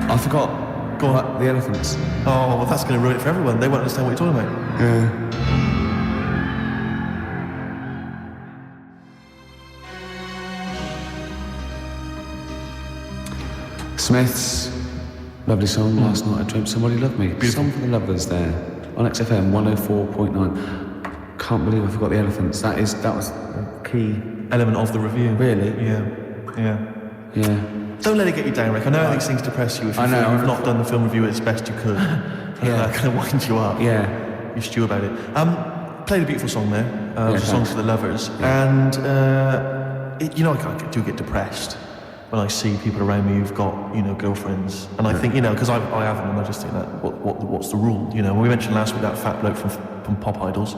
I forgot. Go on. The elephants. Oh, well, that's going to ruin it for everyone. They won't understand what you're talking about. Yeah. Smiths. Lovely song, Last Night I Dreamt Somebody Loved Me. Beautiful. Song for the Lovers there, on XFM 104.9. Can't believe I forgot the elephants. That was a key element of the review. Really? Yeah. Don't let it get you down, Rick. I know these things depress you if you've not done the film review as best you could. That kind of winds you up. Yeah. You stew about it. Played a beautiful song there. Songs for the Lovers. Yeah. And, I do get depressed when I see people around me who've got, girlfriends. And I think, because I have them, and I just think that, what's the rule? When we mentioned last week that fat bloke from Pop Idols,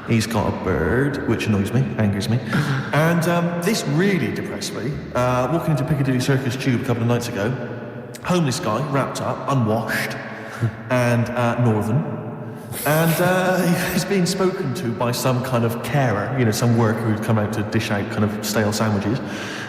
he's got a bird, which annoys me, angers me. And this really depressed me. Walking into Piccadilly Circus Tube a couple of nights ago, homeless guy, wrapped up, unwashed, and northern. And he's being spoken to by some kind of carer, some worker who'd come out to dish out kind of stale sandwiches.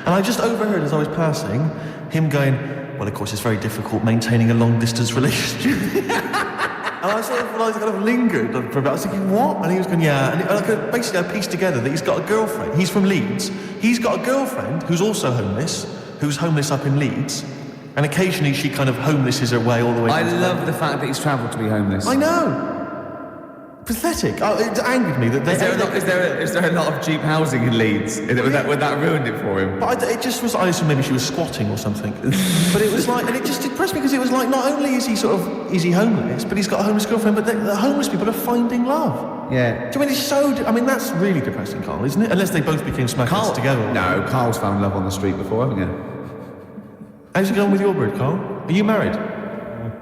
And I just overheard as I was passing him going, well, of course, it's very difficult maintaining a long-distance relationship. And I sort of lingered for a bit. I was thinking, what? And he was going, yeah. And basically I pieced together that he's got a girlfriend. He's from Leeds. He's got a girlfriend who's also homeless, who's homeless up in Leeds. And occasionally she kind of homelesses her way all the way. I love the fact that he's travelled to be homeless. I know. Pathetic. It angered me that they... Is there a lot of cheap housing in Leeds? Would that ruined it for him? But it just was... I assumed maybe she was squatting or something. But it was like... And it just depressed me because it was like, not only is he is he homeless, but he's got a homeless girlfriend, but the homeless people are finding love. Yeah. Do you mean it's so... that's really depressing, Carl, isn't it? Unless they both became smackheads together. No, Carl's found love on the street before, haven't you? How's it going with your bird, Carl? Are you married?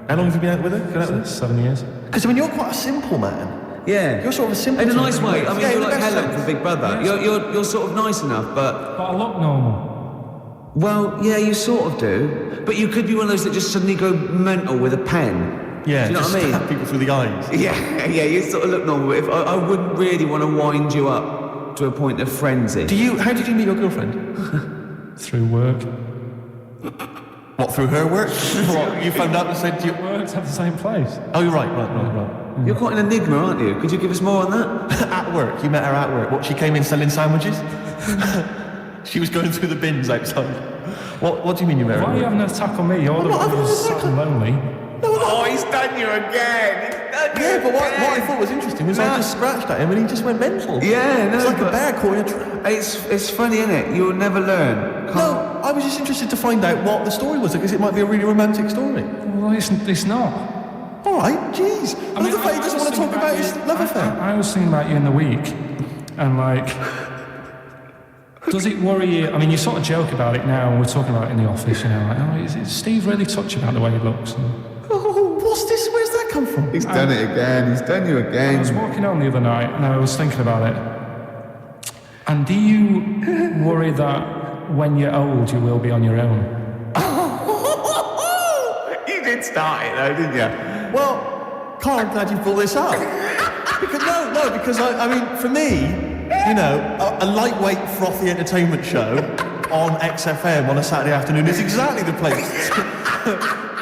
How long have you been out with her? 7 years. Because, you're quite a simple man. Yeah. You're sort of a simple... In a nice way. You're like Helen from Big Brother. Yeah. You're sort of nice enough, but... But I look normal. Well, yeah, you sort of do. But you could be one of those that just suddenly go mental with a pen. Yeah, do you know what I mean? Stab people through the eyes. Yeah, you sort of look normal. If I wouldn't really want to wind you up to a point of frenzy. How did you meet your girlfriend? Through work. What, through her work? What, you phoned up and said... We worked at the same place. Oh, you're right. You're quite an enigma, aren't you? Could you give us more on that? At work. You met her at work. What, she came in selling sandwiches? She was going through the bins outside. What do you mean you met her? Why are you having an attack on me? You're the one who's sad and lonely. Oh, he's done you again! But what I thought was interesting was I just scratched at him and he just went mental. Yeah, no, it's like a bear caught in a trap. It's funny, isn't it? You'll never learn. No, I was just interested to find out what the story was, because it might be a really romantic story. Well, it's not. All right, jeez. I love the fact he doesn't want to talk about his love affair. I was thinking about you in the week, and does it worry you? You sort of joke about it now, and we're talking about it in the office, is Steve really touchy about the way he looks? Oh, what's this? Where's that come come from? He's done it again. He's done you I again. was walking on the other night and I was thinking about it. And do you worry that when you're old you will be on your own? You did start it though, didn't you? Well, Carl, I'm glad you brought this up. because I mean, for me, you know, a lightweight, frothy entertainment show on XFM on a Saturday afternoon is exactly the place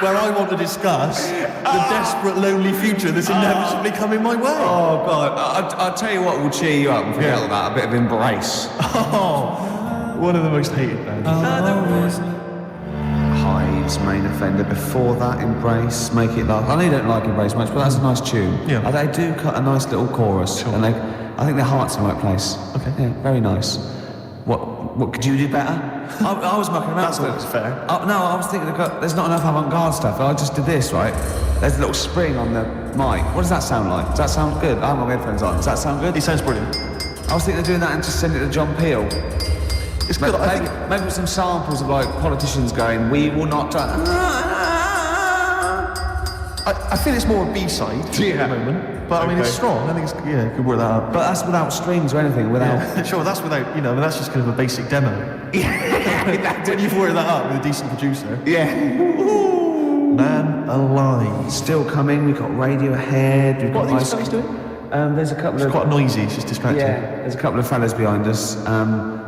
where I want to discuss the desperate, lonely future that's inevitably coming my way. Oh, God. I'll tell you what will cheer you up and forget all that. A bit of Embrace. Oh, one of the most hated bands. Hives, Main Offender. Before that, Embrace, Make It Last. I know you don't like Embrace much, but that's a nice tune. Yeah. They do cut a nice little chorus. Sure. And I think their heart's in the right place. Okay. Yeah, very nice. What could you do better? I was mucking around. That's always fair. No, I was thinking there's not enough avant-garde stuff. I just did this, right? There's a little spring on the mic. What does that sound like? Does that sound good? I haven't got my headphones on. Does that sound good? It sounds brilliant. I was thinking of doing that and just send it to John Peel. It's good. Maybe with some samples of like politicians going, "We will not turn." I feel it's more a B-side at the moment, but I mean it's strong. I think it's you could work that out. But that's without strings or anything. Without. Yeah, sure, that's without I mean that's just kind of a basic demo. When you've worked that up with a decent producer. Yeah. Man alive. Still coming. We've got Radiohead. We've What got are these guys doing? There's a couple It's of. quite noisy. It's just distracting. Yeah, there's a couple of fellas behind us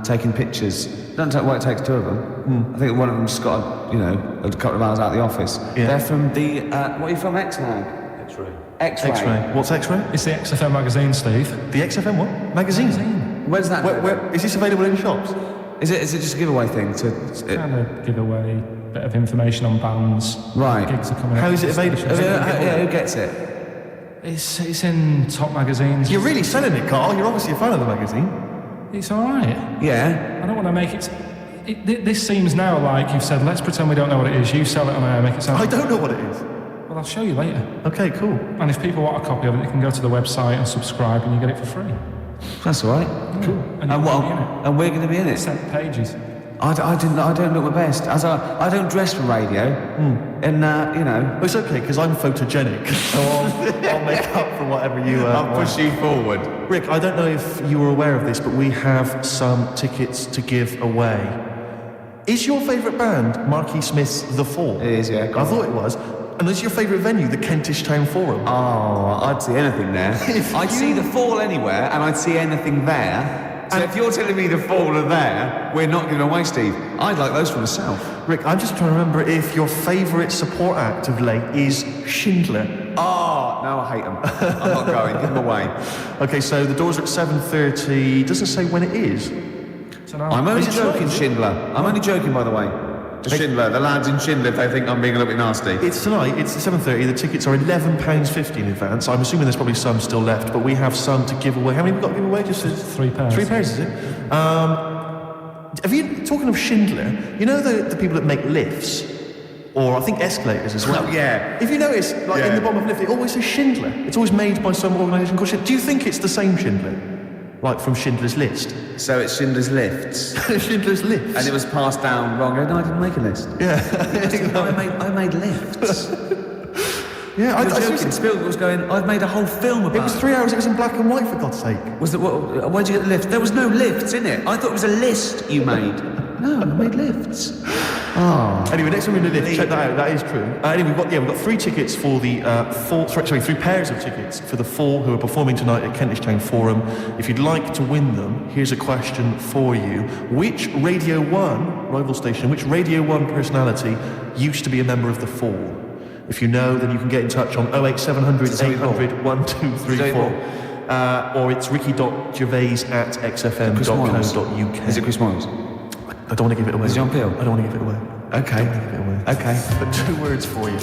taking pictures. Doesn't take what it takes, two of them. I think one of them's got a couple of hours out of the office. Yeah. They're from the what are you from? X-Mag. X-ray. X-ray. What's X-ray? It's the XFM magazine, Steve. The XFM what? Magazine. Where's that? Where is this available in shops? Is it just a giveaway thing to? Kind of give away a bit of information on bands. Right. Gigs are coming up. How is it available? Who gets it? It's in top magazines. You're really selling it, Carl. You're obviously a fan of the magazine. It's all right. Yeah. I don't want to make it. This seems now like you've said, let's pretend we don't know what it is. You sell it on air, make it sound. I don't know what it is. Well, I'll show you later. Okay, cool. And if people want a copy of it, they can go to the website and subscribe, and you get it for free. That's all right. Cool. And And you're what? gonna be in it. And we're going to be in it. 7 pages. I don't look my best. I don't dress for radio. And Well, it's okay because I'm photogenic, so I'll make up for whatever you. I'll push you forward. Rick, I don't know if you were aware of this, but we have some tickets to give away. Is your favourite band Marquis Smith's The Fall? It is, yeah. I thought it was. And is your favourite venue the Kentish Town Forum? Oh, I'd see anything there. I'd see the Fall anywhere, and I'd see anything there. So if you're telling me the Fall are there, we're not giving away, Steve. I'd like those from the south. Rick, I'm just trying to remember if your favourite support act of late is Schindler. Oh, no, I hate them. I'm not going. Give them away. Okay, so the doors are at 7:30. Doesn't say when it is. I'm only Is it joking, tonight? Schindler. I'm only joking, by the way. Schindler, the lads in Schindler, if they think I'm being a little bit nasty. It's tonight, it's 7:30. The tickets are £11.50 in advance. I'm assuming there's probably some still left, but we have some to give away. How many have we got to give away? Just 3 pairs. 3 pairs, is it? Have you, talking of Schindler, you know the people that make lifts? Or I think escalators as well. Oh, yeah. If you notice, like in Yeah. the bottom of a lift, it always says Schindler. It's always made by some organisation called Schindler. Do you think it's the same Schindler? Like from Schindler's List? So it's Schindler's Lifts. Schindler's Lifts. And it was passed down wrong. No, I didn't make a list. Yeah. I made lifts. Yeah, I You're joking. seriously- Spielberg was going, I've made a whole film about It was 3 hours, it was in black and white, for God's sake. Was it, where'd you get the lift? There was no lifts in it. I thought it was a list you made. No, I made lifts. Oh. Anyway, next time we're in the lift, check that out, that is true. Anyway, we've got 3 tickets for the 3 pairs of tickets for the 4 who are performing tonight at Kentish Town Forum. If you'd like to win them, here's a question for you. Which Radio 1, rival station, which Radio 1 personality used to be a member of the 4? If you know, then you can get in touch on 08700 800 1234. Or it's ricky.gervais@xfm.co.uk. Is it Chris Moyles? I don't want to give it away. Is it John Peel? I don't want to give it away. Okay. I don't want to give it away. Okay. But 2 words for you.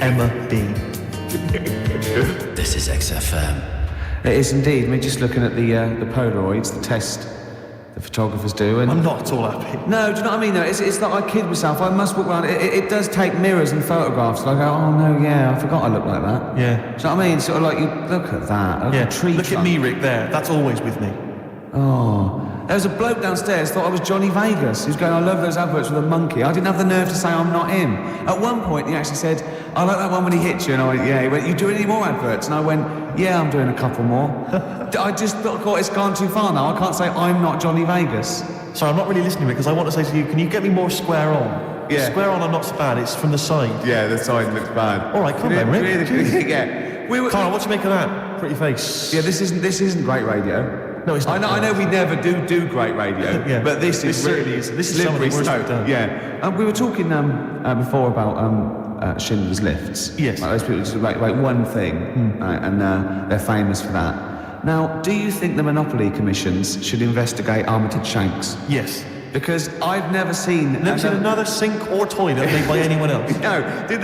Emma B. This is XFM. It is indeed. I mean, just looking at the Polaroids, the test the photographers do. And I'm not at all happy. no, do you know what I mean? Though? It's like I kid myself. I must walk around. It does take mirrors and photographs. Like, oh no, yeah, I forgot I look like that. Yeah. Do you know what I mean? Sort of like you look at that. Look Yeah. at tree Look at trunk. me, Rick, there. That's always with me. Oh, There was a bloke downstairs thought I was Johnny Vegas. He was going, I love those adverts with a monkey. I didn't have the nerve to say I'm not him. At one point, he actually said, I like that one when he hits you. And I went, yeah. He went, you do any more adverts? And I went, yeah, I'm doing a couple more. I just thought it's gone too far now. I can't say I'm not Johnny Vegas. Sorry, I'm not really listening because I want to say to you, can you get me more square on? Yeah. Square on are not so bad, it's from the side. Yeah, the side looks bad. All right, come on, Rick. Yeah. Carl, what do you make of that? Pretty face. Yeah, this isn't great radio. No, it's not. I know we never do great radio, Yeah. but this certainly is. This is some of the worst we've done. Yeah. We were talking before about Schindler's Lists. Yes. Like those people just like one thing, and they're famous for that. Now, do you think the Monopoly commissions should investigate Armitage Shanks? Yes. Because I've never seen another sink or toilet made by anyone else. No.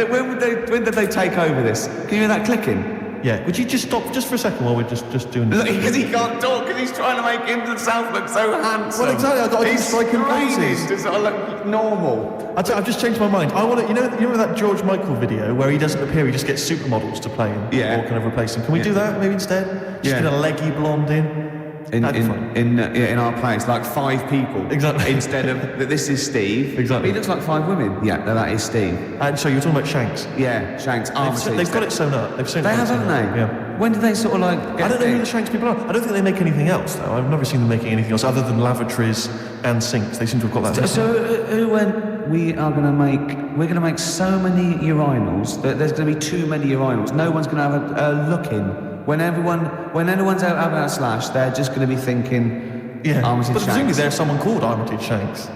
When did they take over this? Can you hear that clicking? Yeah. Would you just stop just for a second while we're just doing this? Because he can't talk, because he's trying to make himself look so handsome. Well, exactly. I've got to strike him poses to sort of look normal. I've just changed my mind. I want to, you know that George Michael video where he doesn't appear, he just gets supermodels to play him, or kind of replace him. Can we do that maybe instead? Just get a leggy blonde in. In our place, like 5 people. Exactly. Instead of this is Steve. Exactly. He looks like 5 women. Yeah, no, that is Steve. And so you're talking about Shanks. Yeah, Shanks. They've got it sewn up. They have, haven't they? Yeah. When did they sort of like? I don't know who the Shanks people are. I don't think they make anything else though. I've never seen them making anything else other than lavatories and sinks. They seem to have got that. So who went? We're going to make so many urinals that there's going to be too many urinals. No one's going to have a look in. When anyone's out having a slash, they're just going to be thinking, Armitage but Shanks. Presumably there's someone called Armitage Shanks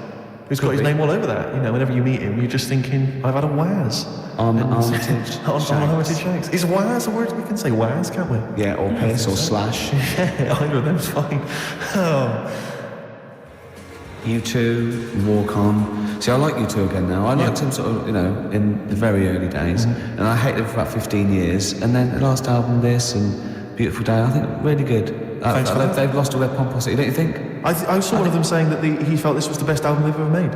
who's got his name all over that. You know, whenever you meet him, you're just thinking, I've had a Waz. On Armitage Shanks. On Armitage Shanks. Is Waz a word we can say? Waz, can't we? Yeah, or piss or slash. Yeah, either of them's fine. Oh. You two, Walk On. See, I like you two again now. I liked him sort of, in the very early days. And I hated him for about 15 years. And then the last album, this, and Beautiful Day, I think really good. Thanks for that. They've lost all their pomposity, don't you think? I saw one of them saying that he felt this was the best album they've ever made.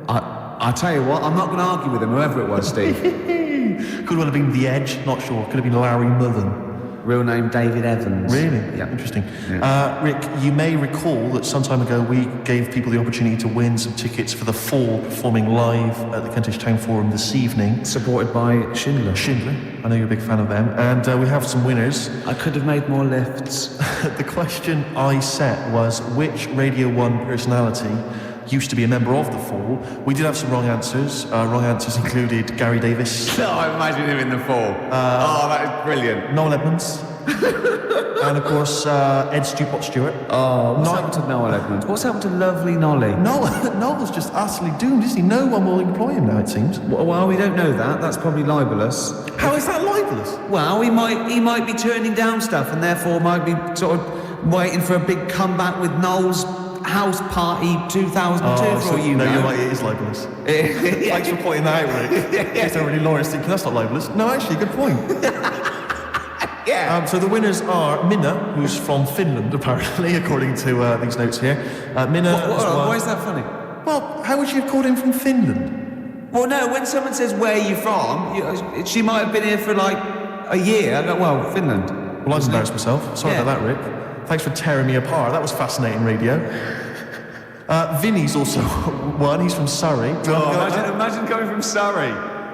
I tell you what, I'm not going to argue with him, whoever it was, Steve. Could well have been The Edge, not sure. Could have been Larry Mullen. Real name David Evans. Really? Yeah. Interesting. Yeah. Rick, you may recall that some time ago we gave people the opportunity to win some tickets for the Fall performing live at the Kentish Town Forum this evening. Supported by Schindler. I know you're a big fan of them. And we have some winners. I could have made more lifts. The question I set was, which Radio 1 personality used to be a member of the Fall? We did have some wrong answers. Wrong answers included Gary Davis. No, I imagine him in the Fall. That is brilliant. Noel Edmonds. And of course, Ed Stewart Stewart. Oh, what's happened to Noel Edmonds? What's happened to lovely Nolly? Noel's just utterly doomed, isn't he? No one will employ him now, it seems. Well, we don't know that. That's probably libelous. How is that libelous? Well, he might be turning down stuff and therefore might be sort of waiting for a big comeback with Noel's House Party 2002 for all you know. No, you're right, it is libelous. Thanks for pointing that out, Rick. Just already Lawrence thinking that's not libelous. No, actually, good point. Yeah. So the winners are Minna, who's from Finland, apparently, according to these notes here. Minna. Why is that funny? Well, how would you have called him from Finland? Well, no, when someone says, where are you from? She might have been here for like a year. I go, well, Finland. Well, I've embarrassed myself. Sorry about that, Rick. Thanks for tearing me apart. That was fascinating radio. Vinny's also one. He's from Surrey. Imagine coming from Surrey.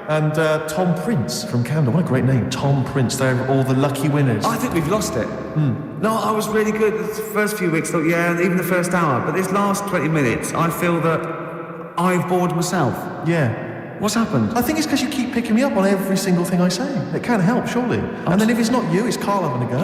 And Tom Prince from Camden. What a great name. Tom Prince. They're all the lucky winners. I think we've lost it. No, I was really good. The first few weeks, thought, and even the first hour. But this last 20 minutes, I feel that I've bored myself. Yeah. What's happened? I think it's because you keep picking me up on every single thing I say. It can't help, surely. And then if it's not you, it's Carl having a go.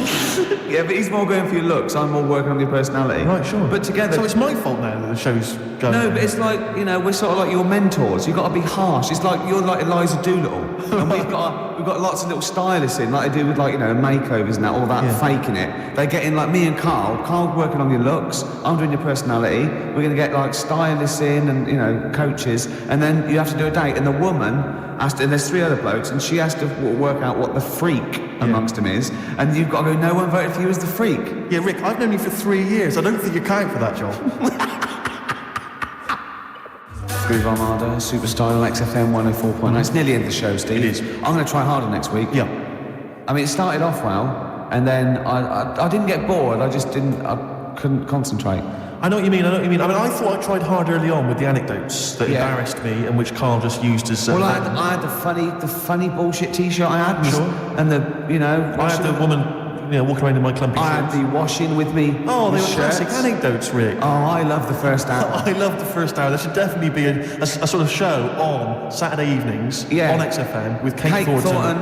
Yeah, but he's more going for your looks. I'm more working on your personality. Right, sure. But together... So it's my fault now that the show's going... No, but it's like, we're sort of like your mentors. You've got to be harsh. It's like you're like Eliza Doolittle. And we've got lots of little stylists in, like they do with makeovers and that, all that faking it. They get in, like me and Carl working on your looks, I'm doing your personality. We're going to get like stylists in and, coaches. And then you have to do a date. And the woman has to, and there's 3 other blokes, and she has to work out what the freak amongst them is. And you've got to go, no one voted for you as the freak. Yeah, Rick, I've known you for 3 years. I don't think you count for that job. Groove Armada, Superstar on XFM 104.9. It's nearly the end of the show, Steve. It is. I'm going to try harder next week. Yeah. I mean, it started off well, and then I didn't get bored. I couldn't concentrate. I know what you mean. I mean, I thought I tried hard early on with the anecdotes that embarrassed me and which Karl just used as. Well, I had the funny bullshit T-shirt I had, and the I had the woman. Walking around in my clumpy I had the washing with me. Oh, they were classic anecdotes, Rick. Oh, I love the first hour. I love the first hour. There should definitely be a sort of show on Saturday evenings on XFM with Kate Thornton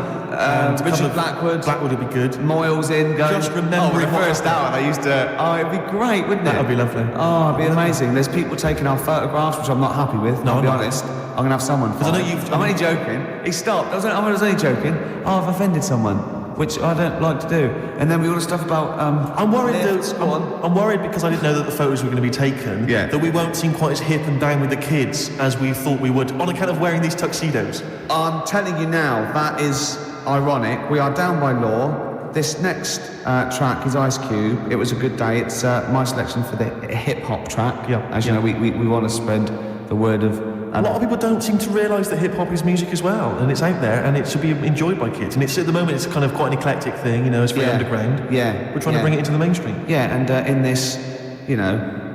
Richard Blackwood. Blackwood would be good. Moyles in. Going, Just remembering the first hour they used to. Oh, it'd be great, wouldn't it? That would be lovely. Oh, it'd be amazing. There's people taking our photographs, which I'm not happy with. I'll be honest. I'm gonna have someone. Because I know you've. I'm only joking. He stopped. I was only joking. Oh, I've offended someone, which I don't like to do. And then we all the stuff about. I'm worried I'm worried because I didn't know that the photos were going to be taken. Yeah. That we won't seem quite as hip and down with the kids as we thought we would on account of wearing these tuxedos. I'm telling you now, that is ironic. We are down by law. This next track is Ice Cube. It was a good day. It's my selection for the hip hop track. Yeah. As you know, we want to spread the word of. A lot of people don't seem to realise that hip hop is music as well, and it's out there, and it should be enjoyed by kids. And it's at the moment, it's kind of quite an eclectic thing, it's very underground. Yeah, we're trying to bring it into the mainstream. Yeah, and in this,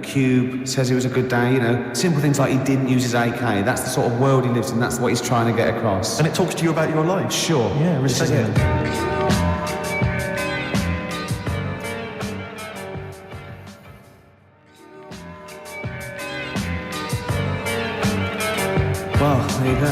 Cube says it was a good day. Simple things like he didn't use his AK. That's the sort of world he lives in. That's what he's trying to get across. And it talks to you about your life. Sure. Yeah, respect it. Well, there you go.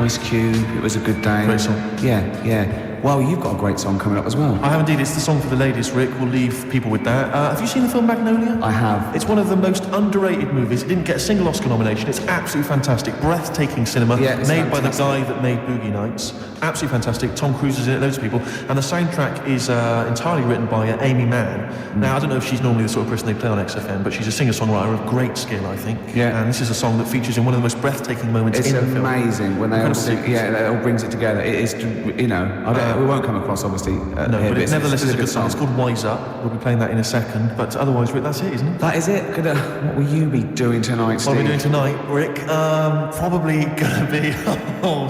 Ice Cube, it was a good day. Great song. Yeah. Well, you've got a great song coming up as well. I have indeed. It's the song for the ladies, Rick. We'll leave people with that. Have you seen the film Magnolia? I have. It's one of the most underrated movies. It didn't get a single Oscar nomination. It's absolutely fantastic. Breathtaking cinema. Made by the guy that made Boogie Nights. Absolutely fantastic. Tom Cruise is in it, loads of people. And the soundtrack is entirely written by Amy Mann. Now, I don't know if she's normally the sort of person they play on XFM, but she's a singer-songwriter of great skill, I think. Yeah. And this is a song that features in one of the most breathtaking moments in the film. It's amazing when they all sing. Yeah, it all brings it together. It is, we won't come across, obviously. No, but it nevertheless is a good song. It's called Wise Up. We'll be playing that in a second. But otherwise, Rick, that's it, isn't it? That is it. What will you be doing tonight, Steve? What are we doing tonight, Rick? Probably going to be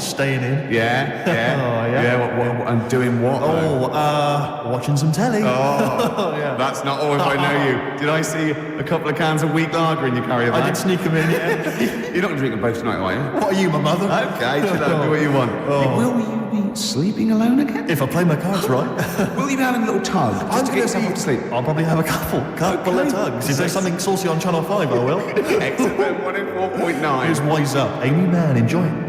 staying in. Yeah. And doing what? Watching some telly. That's not all if I know you. Did I see a couple of cans of weak lager in your carrier bag? I did sneak them in, yeah. You're not going to drink them both tonight, are you? What are you, my mother? Okay, do what you want. Will you be sleeping alone again? If I play my cards right. Will you be having a little tug just to get yourself off to sleep? I'll probably have a couple of tugs. If there's something saucy on Channel 5, I will. XFM 104.9. Here's Wise Up. Amy Mann, enjoy it.